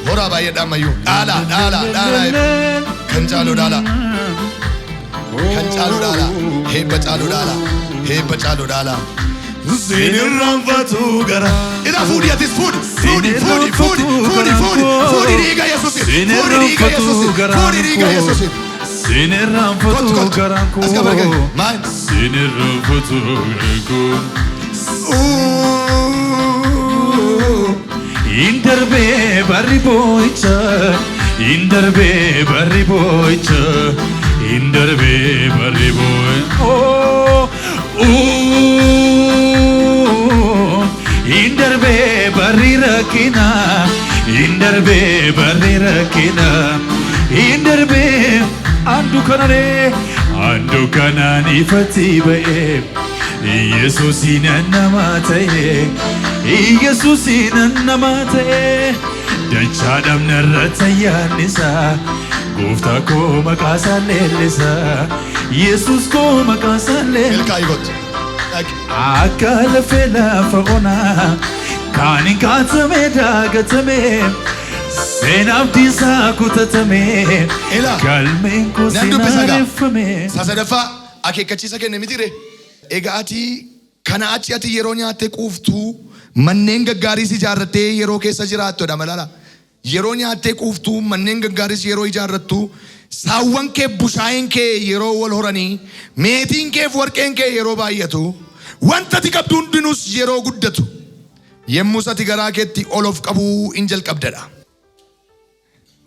Horaa baay'adhaa ammayyuu. Dhaala. Kan caalu dhaala. Kan caalu dhaala. Heebba caalu dhaala. Heebba caalu dhaala. Sin irraanfatu gara. Ila fuudhi atis fuudhi. Fuudhi dhiiga Yesuusin. Fuudhi dhiiga Yesuusin. Fuudhi dhiiga Yesuusin. Sin irraanfatu garaan koo. As qaba argaa. Maal? Sin irraanfatu garaan koo. Indarbee barri boo'icha. Indarbee barri boo'icha. Indarbee barri boo'icha. Indarbee barri rakkina. Indarbee barri rakkina. Indarbee andu kanaan ifatti ba'ee. Yesuusin nama ta'e. Yesuusin nama ta'e. Dachaa dhabnarra tayyaannisa. Gooftaa koo maqaa isaa leellisa. Yesuus koo maqaa isaa leellisa. Akka lafee lafa onaa kan hin kaatame daagatame seenaa abdii isaa kutatame galmeen koo sinaareffame. Sasadaffaa akeekkachiisa kenne mitire. Egaa ati kana achi ati yeroo nyaattee quuftuu manneen gaggaariis ijaarrattee yeroo keessa jiraattudha malala. Yeroo nyaattee quuftuu manneen gaggaariis yeroo ijaarrattu saawwan kee bushaayeen kee yeroo wal horanii meetiin kee fi warqeen kee yeroo baay'atu wanta ati qabdu hundinuus yeroo guddatu yemmus ati garaa keetti ol of qabuu in jalqabdadha.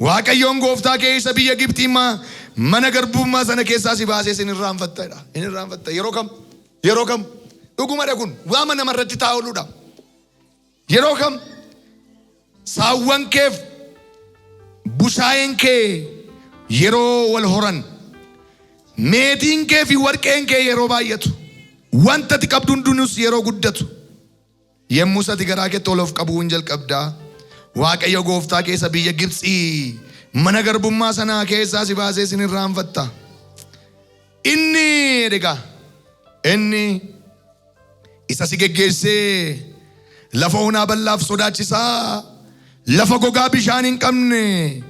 Waaqayyoon gooftaa kee isa biyya Gibxii mana garbummaa sana keessaa si baasee sin irraanfattadha. In irraanfatta yeroo kam dhugumadha kun waama namarratti taa'uudha. Yeroo kam saawwan keef bushaayeen kee yeroo wal horan meetiin kee fi warqeen kee yeroo baay'atu wanta ati qabdu hundinuus yeroo guddatu yemmus ati garaa keetti ol of qabuu hin jalqabdaa. Waaqayyo gooftaa keessa biyya Gibxii mana garbummaa sanaa keessaa si baasee sin irraanfatta. Inni dhega. Inni isa si geggeessee lafa onaa bal'aaf sodaachisaa, lafa gogaa bishaan hin qabne,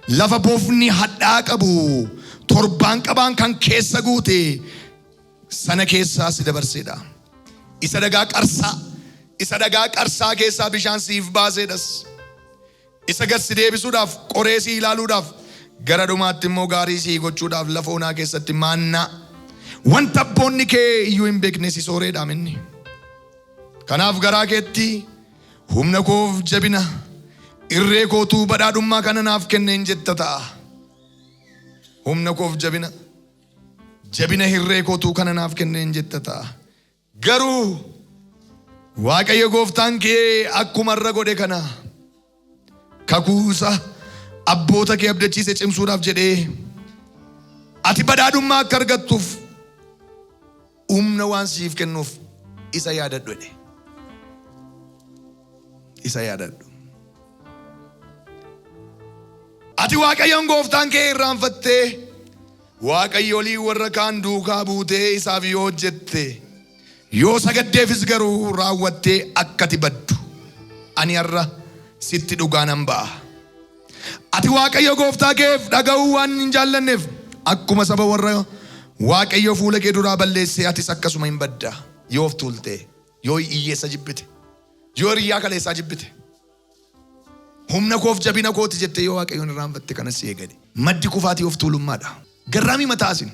lafa boofni hadhaa qabu, torbaan qabaan kan keessa guute sana keessaa si dabarseedha. Isa dhagaa qarsaa keessaa bishaan siif baaseedhas. Isa gad si deebisuudhaaf, qoree si ilaaluudhaaf, gara dhumaatti immoo gaarii si gochuudhaaf lafa onaa keessatti maannaa wanta abboonni kee iyyuu hin beekne si sooreedha inni. Kanaaf garaa keetti humna koof jabina, irree kootu badhaadhummaa kana naaf kenneen jetta ta'a. Humna koof jabina, jabina irree kootu kana naaf kenneen jetta ta'a. Garuu Waaqayyo gooftaan kee akkuma irra godhe kana kakuusa abboota kee abdachiise cimsuudhaaf jedhee ati badhaadhummaa akka argattuuf humna waan siif kennuuf isa yaadadhu jedhe. Isa yaadadhu. Ati Waaqayyoon gooftaan kee irraanfattee Waaqayyolii warra kaan duukaa buutee isaaf yoo hojjette, yoo sagaddeefis garuu raawwattee akkati baddu ani har'a sitti dhugaa nan ba'a. Ati Waaqayyo gooftaa keef dhaga'uu waan hin jaallanneef akkuma saba warra Waaqayyo fuula kee duraa balleessee atis akkasuma hin badda. Yoo of tuulte, yoo hiyyeessa jibbite, yoo riyyaa kaleessaa jibbite, humna koof jabina kooti jettee yoo Waaqayyoon irraanfatte kanas si eegale. Maddi kufaatii of tuulummaadha. Garraamii mataasin.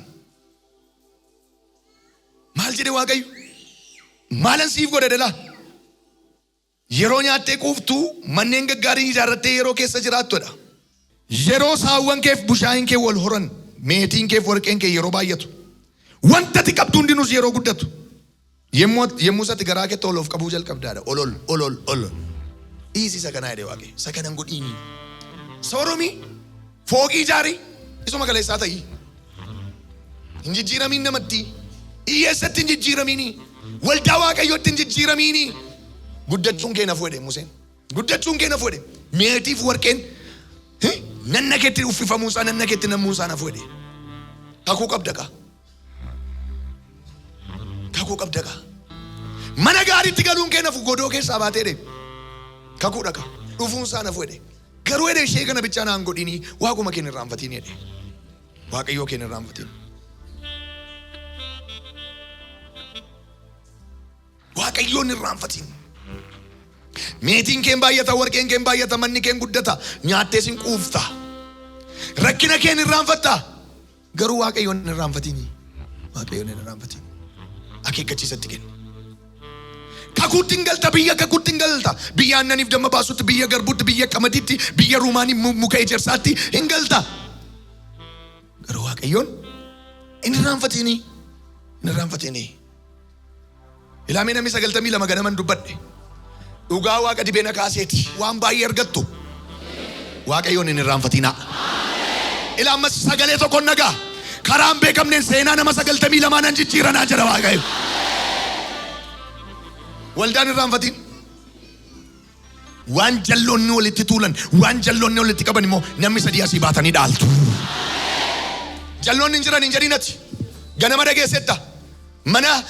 Maal jedhe Waaqayyo? Maalan siif godhe dhala? Yeroo nyaattee quuftuu manneen gaggaarii ijaarrattee yeroo keessa jiraattudha. Yeroo saawwan keef bushaayeen kee wal horan, meetiin keef warqeen kee yeroo baay'atu, wanta ati qabdu hundinuus yeroo guddatu, yemmuu sati garaa keetti ol of qabuu jalqabdaadha. Olol. Dhiisi isa kanaa jedhe Waaqayyo. Isa kanan godhiini. Sooromii fooqii ijaarii isuma kaleessaa ta'ii. Hin jijjiiramiin namatti. Hiyyeessatti hin jijjiiramiini. Waldaa Waaqayyootti hin jijjiiramiini. Guddachuun kee na fuudhe Museen. Guddachuun kee na fuudhe. Meetiif warqeen nanna keetti uffifamuusaa, nanna keetti nammuusaa na fuudhe. Kakuu qabda kaa. Kakuu qabda kaa. Mana gaariitti galuun kee nafu godoo keessaa baatee deemu. Kakuu dhaqa. Dhufuunsaa na fuudhe. Garuu jedhe ishee kana bichaa naan godhini, Waaquma kee hin irraanfatiin jedhe. Waaqayyoo kee hin irraanfatiin. Waaqayyoon hin irraanfatiin. Meetiin keen baay'ata, warqeen keen baay'ata, manni keen guddata, nyaattees hin quufta. Rakkina keen irraanfatta. Garuu Waaqayyoon hin irraanfatiin. Waaqayyoon hin irraanfatiin. Akeekkachiisatti kenna. Kakuutti hin galta, biyya kakuutti hin galta. Biyya aannaniif damma baasutti, biyya garbuutti, biyya qamadiitti, biyya ruumaanii muka ejersaatti hin galta. Garuu Waaqayyoon hin irraanfatiin. Hin irraanfatiin. Ilaamee namni 92 ganaman dubbadhe. Dhugaa Waaqa dibeena kaaseeti. Waan baay'ee argattu. Waaqayyoon hin irraanfatina. Ilaamas sagalee tokko nagaa. Karaan beekamneen seenaa nama 92 nan jijjiiranaa jira Waaqayyo. Waldaan irraanfatiin. Waan jalloonni walitti tuulan, waan jalloonni walitti qaban immoo namni sadii asii baatanii dhaaltu. Jalloonni hin jiran hin jedhinati. Ganama dhageessetta. Mana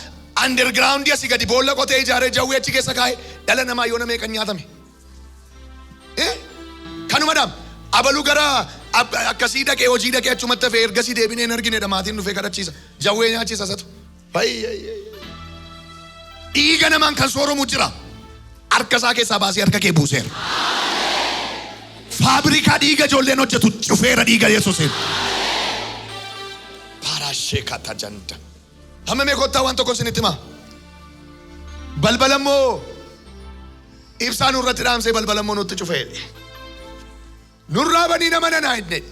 underground asii gadi boolla qotee ijaaree jawwee achi keessa kaa'ee dhala namaa yoo namee kan nyaatame. Kanumadhaam abaluu gara akkasii dhaqee hojii dhaqee achumatti hafee ergasii deebinee hin arginedha, maatiin dhufee kadhachiisa. Jawwee nyaachisa isatu. Dhiiga namaan kan sooromu jira. Harka isaa keessaa baasee harka kee buuseera. Faabrikaa dhiiga ijoolleen hojjetu cufeera dhiiga Yesuusiin. Paraashee katajanda. Hamma mee kottaa waan tokko isinitti himaa. Balbalammoo ibsaa nurratti dhaamsee balbalammoo nutti cufeedhe. Nurraa banii nama nanaa hinne.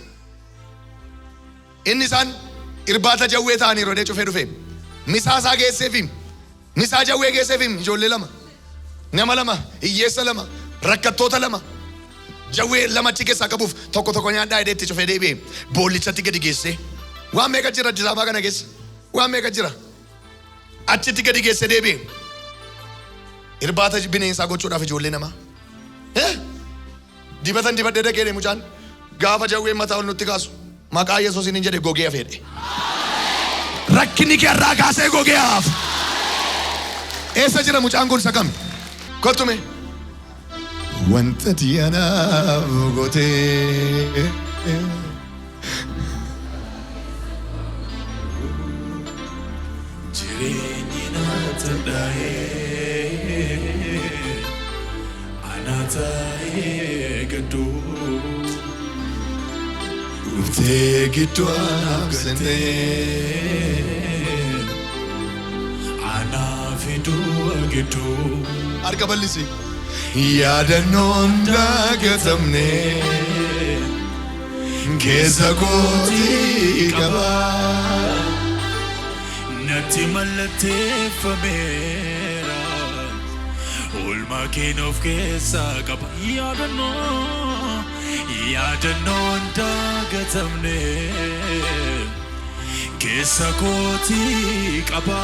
Inni isaan irbaata jawwee ta'anii rodee cufee dhufee. Misaasaa geesseefim. Misaa jawwee geesseefim ijoollee lama. Nama lama, hiyyeessa lama, rakkattoota lama. Jawwee lama achi keessaa qabuuf tokko nyaadhaa hidhee itti cufee deebi'ee boollichatti gadi geessee. Waan meeqa jira Addis Ababaa kana keessa? Waan meeqa jira? Achitti gadi geessee deebi'ee. Irbaata bineensaa gochuudhaaf ijoollee namaa. Dibatan dibadhee dhaqee mucaan gaafa jawween mataa ol nutti kaasu maqaa Yesuusiin hin jedhe gogee hafeedhe. Rakkinni kee irraa kaasee gogeef. Eessa jira mucaan kun sagam? Kottume. Wanta anaaf gootee. Jireenyi naata dhaa'ee anaataa'ee gadduu dhuftee gidduu anaaf sentee anaaf iddoo gidduu harka bal'isi. Yaadannoon dagatamne keessa kootii qaba. Natti mallatteeffameera oolmaa keenya of keessaa qaba. Yaadannoon dagatamne keessa kootii qaba.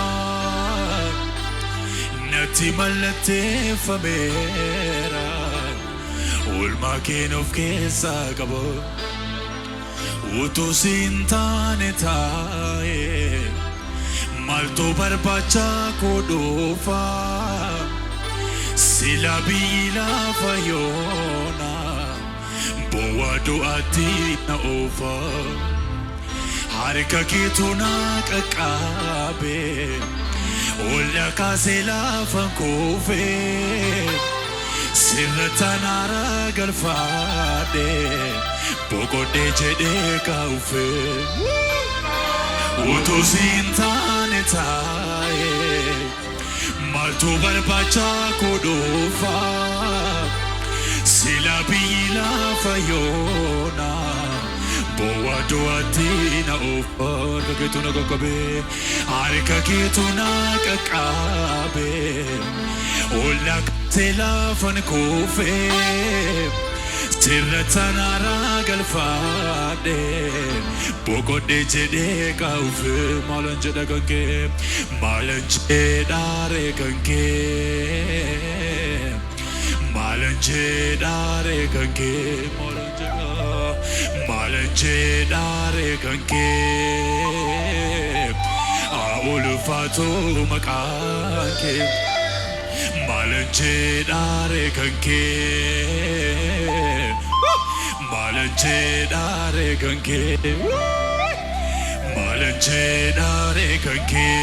Natti mallatteeffameera oolmaa keenya of keessaa qaba. Utuu siin taane taa'ee maaltu barbaacha koo dhufa sila biyyi lafa yoona bowwaa du'aatti na oofa. Harka keetu na qaqqabe olla kaasee lafa kuufee sirratti naara galfadhe boqodhee jedhee kaa'ufee. Utuu siin taane taa'ee maaltu barbaacha koo dhufa sila biyyi lafa yoona bowwaa du'aatti na oofa. Harka keetu na qaqqabe harka keetu na qaqqabe olla kaasee lafan kuufee sirratti naara galfadhe boqodhee jedhee kaa'ufee. Maalan jedha kan kee maalan jedhaare kan kee maalan jedhaare kan kee maalan jedhaare kan kee ulfaatu maqaan kee maalan jedhaare kan kee maalan jedhaare kan kee maalan jedhaare kan kee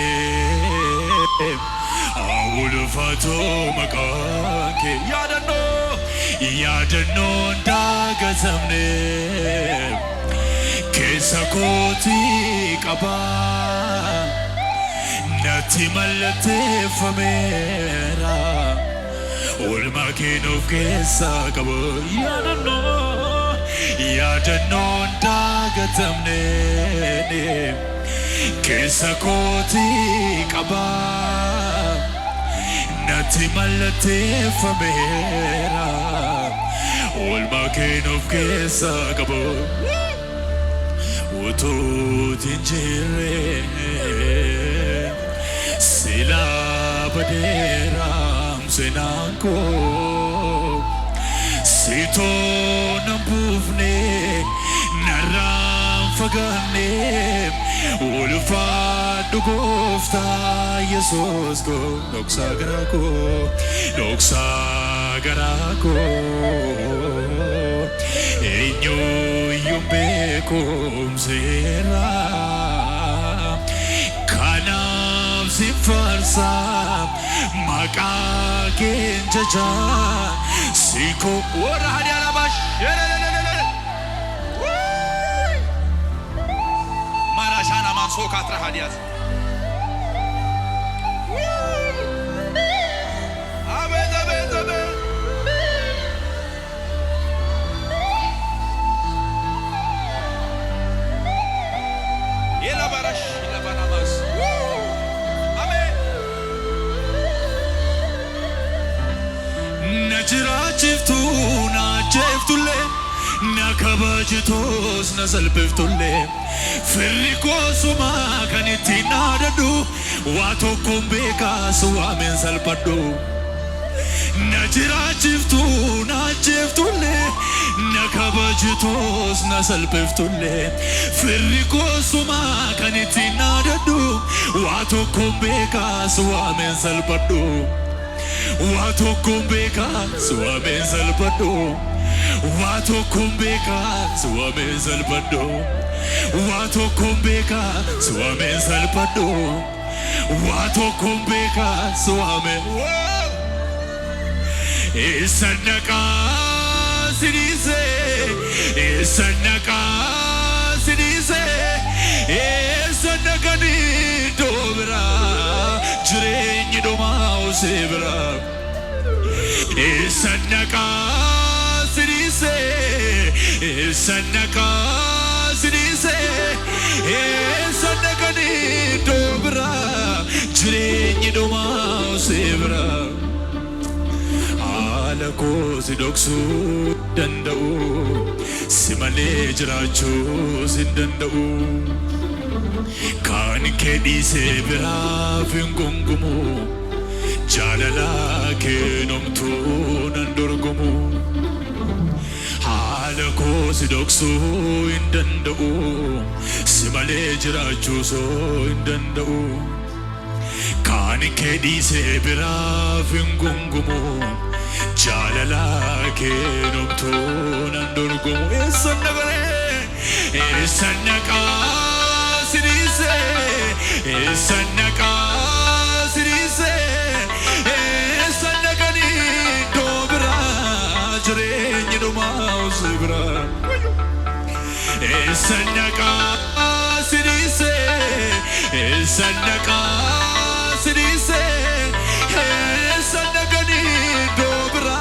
ulfaatu maqaan kee. Yaadannoon dagatamne keessa kootii qaba. Natti mallatteeffameera oolmaa keenya of keessaa qaba. Yaadannoon dagatamne keessa kootii qaba. Natti mallatteeffameera oolmaa keenya of keessaa qaba. Utuu tinjirre sila badeera seenaan koo sitoo nan buufne narraan fagaanne ulfaadhu gooftaa Yesuus koo dhoksaa garaa koo dhoksaa garaa koo eenyuyyuu beekumseera kanaaf si faarsa maqaa keen jaja siko warra hadiyaalabash marashana manso katra hadiyas abed abed abed yela barash yela banamas amen. Najirachiftu najeftulle nakabajitos nasalpeftulle firri koosuma kan ittiin naadadhu waa tokkoon beekaas waamen salphadhu Na jiraachiftu na jeeftulle na kabajitus na salphiftulle firri koosuma kan ittiin naadadhu waa tokkoon beekaas waameen salphadhu waa tokkoon beekaas waameen salphadhu waa tokkoon beekaas waameen salphadhu waa tokkoon beekaas waameen salphadhu waa tokkoon beekaas waameen Sanaka Sidise Sanaka Sidise Sanaka ni dobra Jureni doma osebra Sanaka Sidise Sanaka Sidise Sanaka ni dobra Jureni doma osebra Alako sidoksu dandau simale jirachu sindandau kan kedi sebra fingungumu jalala kenomtu nandurgumu Alako sidoksu indandau simale jirachu so indandau kan kedi sebra fingungumu Jalala kenomtu nandurgumu Sanaka Sidise Sanaka Sidise Sanaka ni dobra Jureni doma osebra Sanaka Sidise Sanaka Sidise Sanaka ni dobra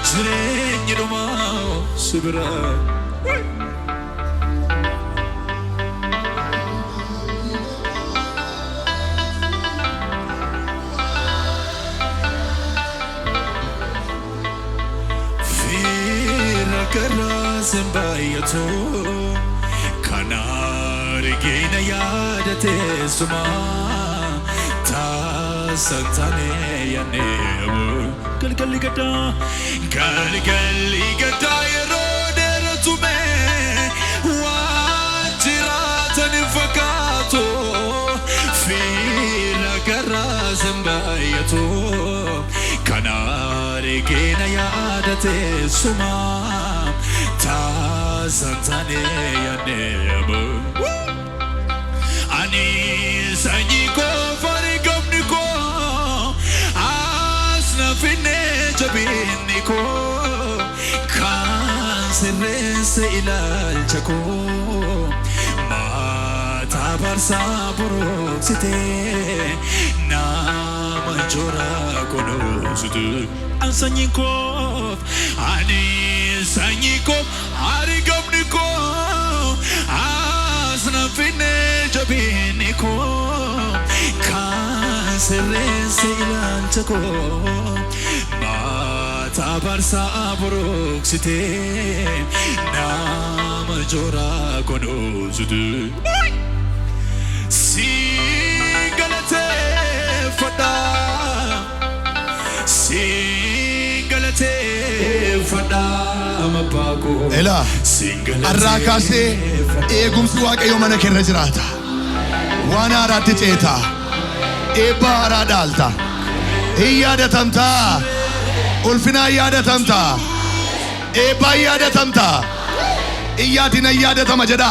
Jureni doma osebra Sembayato kanari gina yadate suma ta santane yanemu gali gata yeroo tume wajiratan fakato fila gara sembayato kanari gina yadate suma Santane yanemu Ani sanyiko farigomniko Asna finne jabiniko Kan sirreesse ilaalchako Mata barsa boroksite Nama jora konosute An sanyiko Ani sanyiko Arigomniko Asna finne jabiniko Kan sirreesse ilaalchako Mata barsa boroksite Nama jora konosute Si galateeffadha Si galateeffadha Mapako Ela Arrakase Egumsi waaqayyo mana keerra jiraata waan haaraatti ceeta eebba haaraa dhaalta yaadatamta ulfinaa yaadatamta eebba yaadatamta iyyaatiin yaadatama jedha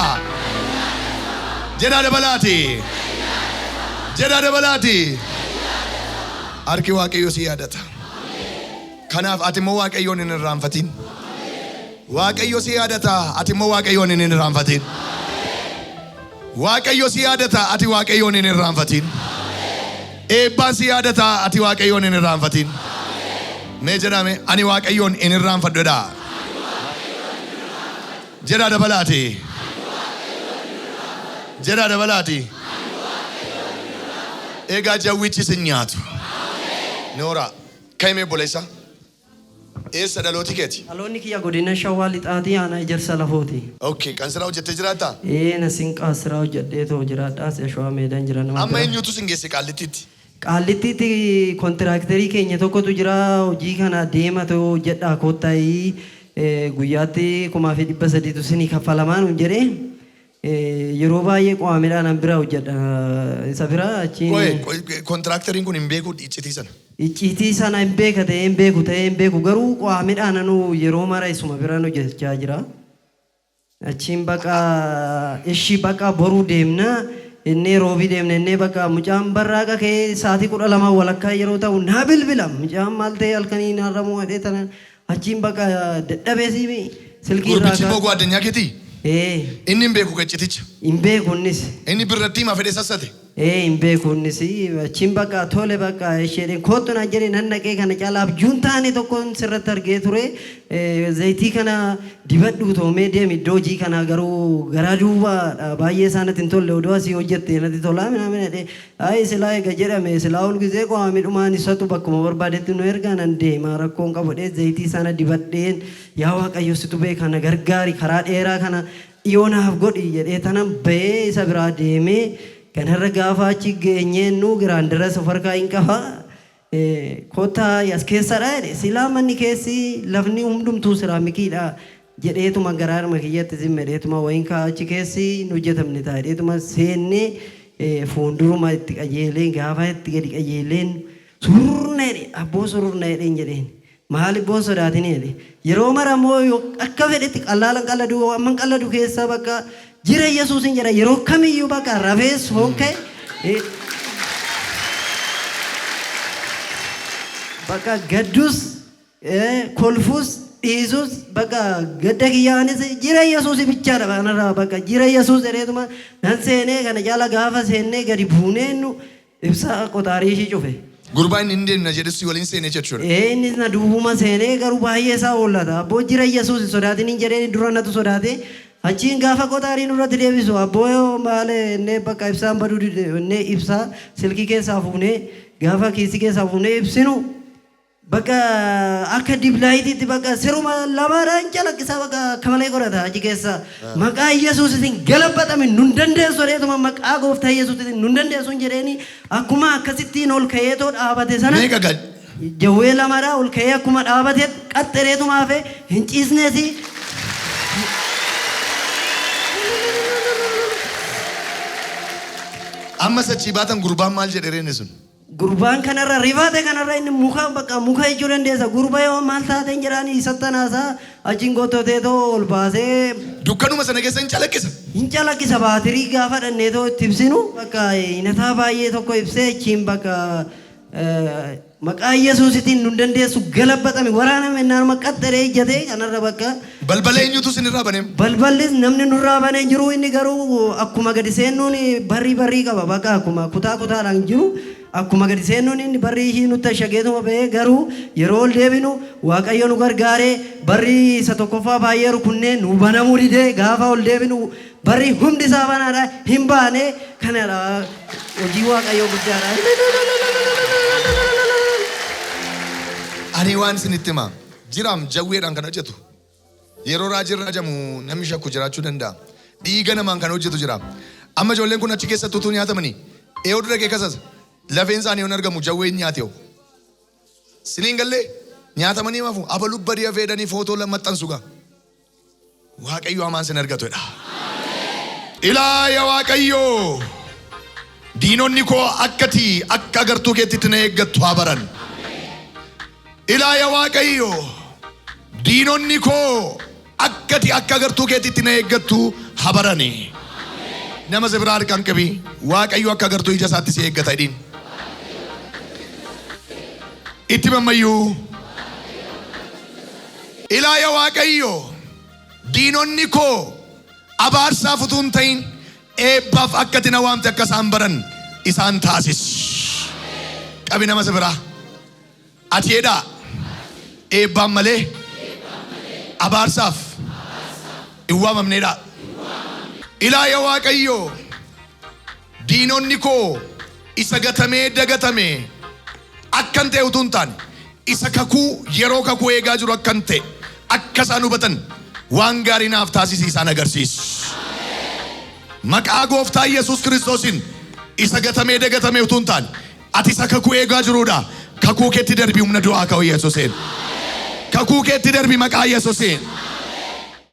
dabalaati harki waaqayyo si yaadata kanaaf ati immoo waaqayyoon hin irraanfatin waaqayyo si yaadata ati immoo waaqayyoon hin irraanfatin waaqayyo si yaadata ati waaqayyoon hin irraanfatin eebbaan si yaadata ati waaqayyoon hin irraanfatin mee jedhame ani waaqayyoon hin irraanfadhodha jedha dabalaati egaa jawwichi sin nyaatu noora kaime boleessa Esa dhalooti keeti. Dhaloonni kiyya godina Shawaa Lixaatii aanaa Ejersa Lafooti. Okay, kan siraa hojjettee jiraattaa? Na sinqaa siraa hojjedhee too jiraadhaas Shawaa meedaan jira nama. Amma eenyutu sin geesse Qaallittiitti? Qaallittiitti kontiraaktarii keenya tokkotu jira hojii kana deematu jedhaa koottaa guyyaatti 1,300 isinii kaffalamaan jedhee yeroo baay'ee qo'ameedhaan an bira hojjedha isa bira achiin kontiraakteriin kun hin beeku iccitii sana. Iccitii sana hin beeka ta'ee hin beeku ta'ee hin beeku garuu qo'ameedhaan anu yeroo mara isuma biraan hojjechaa jira. Achiin baqa ishii baqa boruu deemna inni roobii deemna inni baqa mucaan barraaqa kee sa'aatii 12 walakkaa yeroo ta'u naa bilbila mucaan maal ta'e halkanii naarramuu hadhee tanan achiin baqa dadhabeesii silkii irraa gurbichi bogu addunyaa keetii inni hin beeku qacciticha hin beeku innis inni birratti himaa fedhe sassate hin beeku innis achiin baqa tole baqa isheedhaan koottuna jedhee nan naqee kana caalaa abjuun taane tokkoon sirratti argee ture zayitii kana dibadhuu toomee deemi iddoo hojii kana garuu garaa duuba baay'ee isaanitti hin tolle odoo asii hojjette natti tolaa minamina dhee ayi silaa eega jedhame silaa ol gizee qo'ame dhumaan isatu bakkuma barbaadetti nu ergaa nan deema rakkoon qabu dhee zayitii sana dibadheen yaa waaqayyo situ beeka na gargaari karaa dheeraa kana dhiyoonaaf godhi jedhee tanan ba'ee isa biraa deemee kanarra gaafa achi geenyeennu giraandiras of harkaa hin qaba kottaa as keessadha jedhe silaa manni keessi lafni hundumtuu siraamikiidha jedheetuma garaaruma kiyyatti zimmedheetuma wayiin achi keessi hin hojjetamne ta'a jedheetuma seennee fuulduruma itti qajeeleen gaafa itti gadi qajeeleen sururna jedhe abboo sururna jedheen jedheen maal abboo sodaatin jedhe yeroo mara immoo akka fedhetti qallaalan qalladu amman qalladu keessa bakka jira Yesuusin jedha yeroo kamiyyuu baqa rafees honkee baqa gaddus kolfus dhiisus baqa gadda kiyyaanis jira Yesuus bichaadha kanarraa baqa jira Yesuus jedheetuma nan seenee kana jala gaafa seennee gadi buuneennu ibsaa qotaarii ishii cufe. Gurbaan inni deemna jedhessi waliin seenee jechuudha. Innis na duubuma seenee garuu baay'ee isaa oollata abboo jira Yesuus sodaatiniin jedheen dura natu sodaate. Achiin gaafa qotaariin irratti deebisu abboo maale ne bakka ibsaan baduu ne ibsaa silkii keessaa fuunee gaafa kiisii keessaa fuunee ibsinu bakka akka diblaayitiitti bakka siruma lamaadhaan calaqqisaa bakka kamalee godhata achi keessa maqaa Yesuusitiin galabbatame nun dandeessu jedheetuma maqaa gooftaa Yesuusitiin nun dandeessu jedheeni akkuma akkasittiin ol ka'eetoo dhaabate sana jawwee lamaadhaa ol ka'ee akkuma dhaabate qaxxereetuma hafe hin ciisneesi. Amma sachi baatan gurbaan maal jedheereen sun? Gurbaan kanarra rifaate kanarra inni muka bakka muka ijoo dandeessa gurba yoo maal taateen jedhaanii isattanaasaa achiin goototee ol baasee dukkanuma sana keessa hin calaqqisa. Hin calaqqisa baatirii gaafa dhanneetoo itti ibsinu bakka hinataa baay'ee tokko ibsee achiin bakka maqaa Yesuusitiin nun dandeessu galabbatame waraaname naanuma qaxxaree ijjatee kanarra bakka balbala eenyutu sinirraa baneem? Balballis namni nurraa banee jiru inni garuu akkuma gadi seennuun barrii qaba bakka akkuma kutaa kutaadhaan jiru akkuma gadi seennuun inni barrii ishii nutti ashageetuma ba'ee garuu yeroo ol deebinu waaqayyo nu gargaaree barrii isa tokkoffaa baay'ee rukunnee nu banamuu didee gaafa ol deebinu barrii hundi isaa banaadha hin baane kanadha hojii waaqayyo guddaadha. Ani waan isinitti himaa jiraam jawweedhaan kan hojjetu yeroo raajii raajamu namni shakku jiraachuu danda'a dhiiga namaan kan hojjetu jira amma ijoolleen kun achi keessatti utuu nyaatamanii eeyyuu dhagee kasasa lafeen isaanii yoon argamu jawween nyaateewu siniin gallee nyaatamanii mafu abaluu badii afeedanii footoo lammaxxansu gaa waaqayyo hamaan sin argatudha. Ilaaya waaqayyoo diinonni koo akkati akka agartuu keettitti na eeggattu haa baran. Ilaaya waaqayyo diinonni koo akkati akka agartuu keetitti na eeggattu haa barani. Nama biraa harkaan qabi waaqayyo akka agartuu ija isaatti si eeggata jedhiin. Itti mammayyuu. Ilaaya waaqayyo diinonni koo abaarsaaf utuu hin ta'in eebbaaf akkati na waamte akka isaan baran isaan taasis. Qabi nama biraa. Ati jedhaa. Eebbaan malee abaarsaaf hin waamamneedha. Ilaaya waaqayyo diinonni koo isa gatamee dagatame akkan ta'e utuu hin taane isa kakuu yeroo kakuu eegaa jiru akkan ta'e akka isaan hubatan waan gaarii naaf taasisi isaan agarsiisu. Maqaa gooftaa Yesuus Kiristoosiin isa gatamee dagatame utuu hin taane Ati isa kakuu eegaa jiruudha. Kakuu keetti darbi humna du'aa ka'u Yesuusiin. Kakuu keetti darbi maqaa Yesuusiin.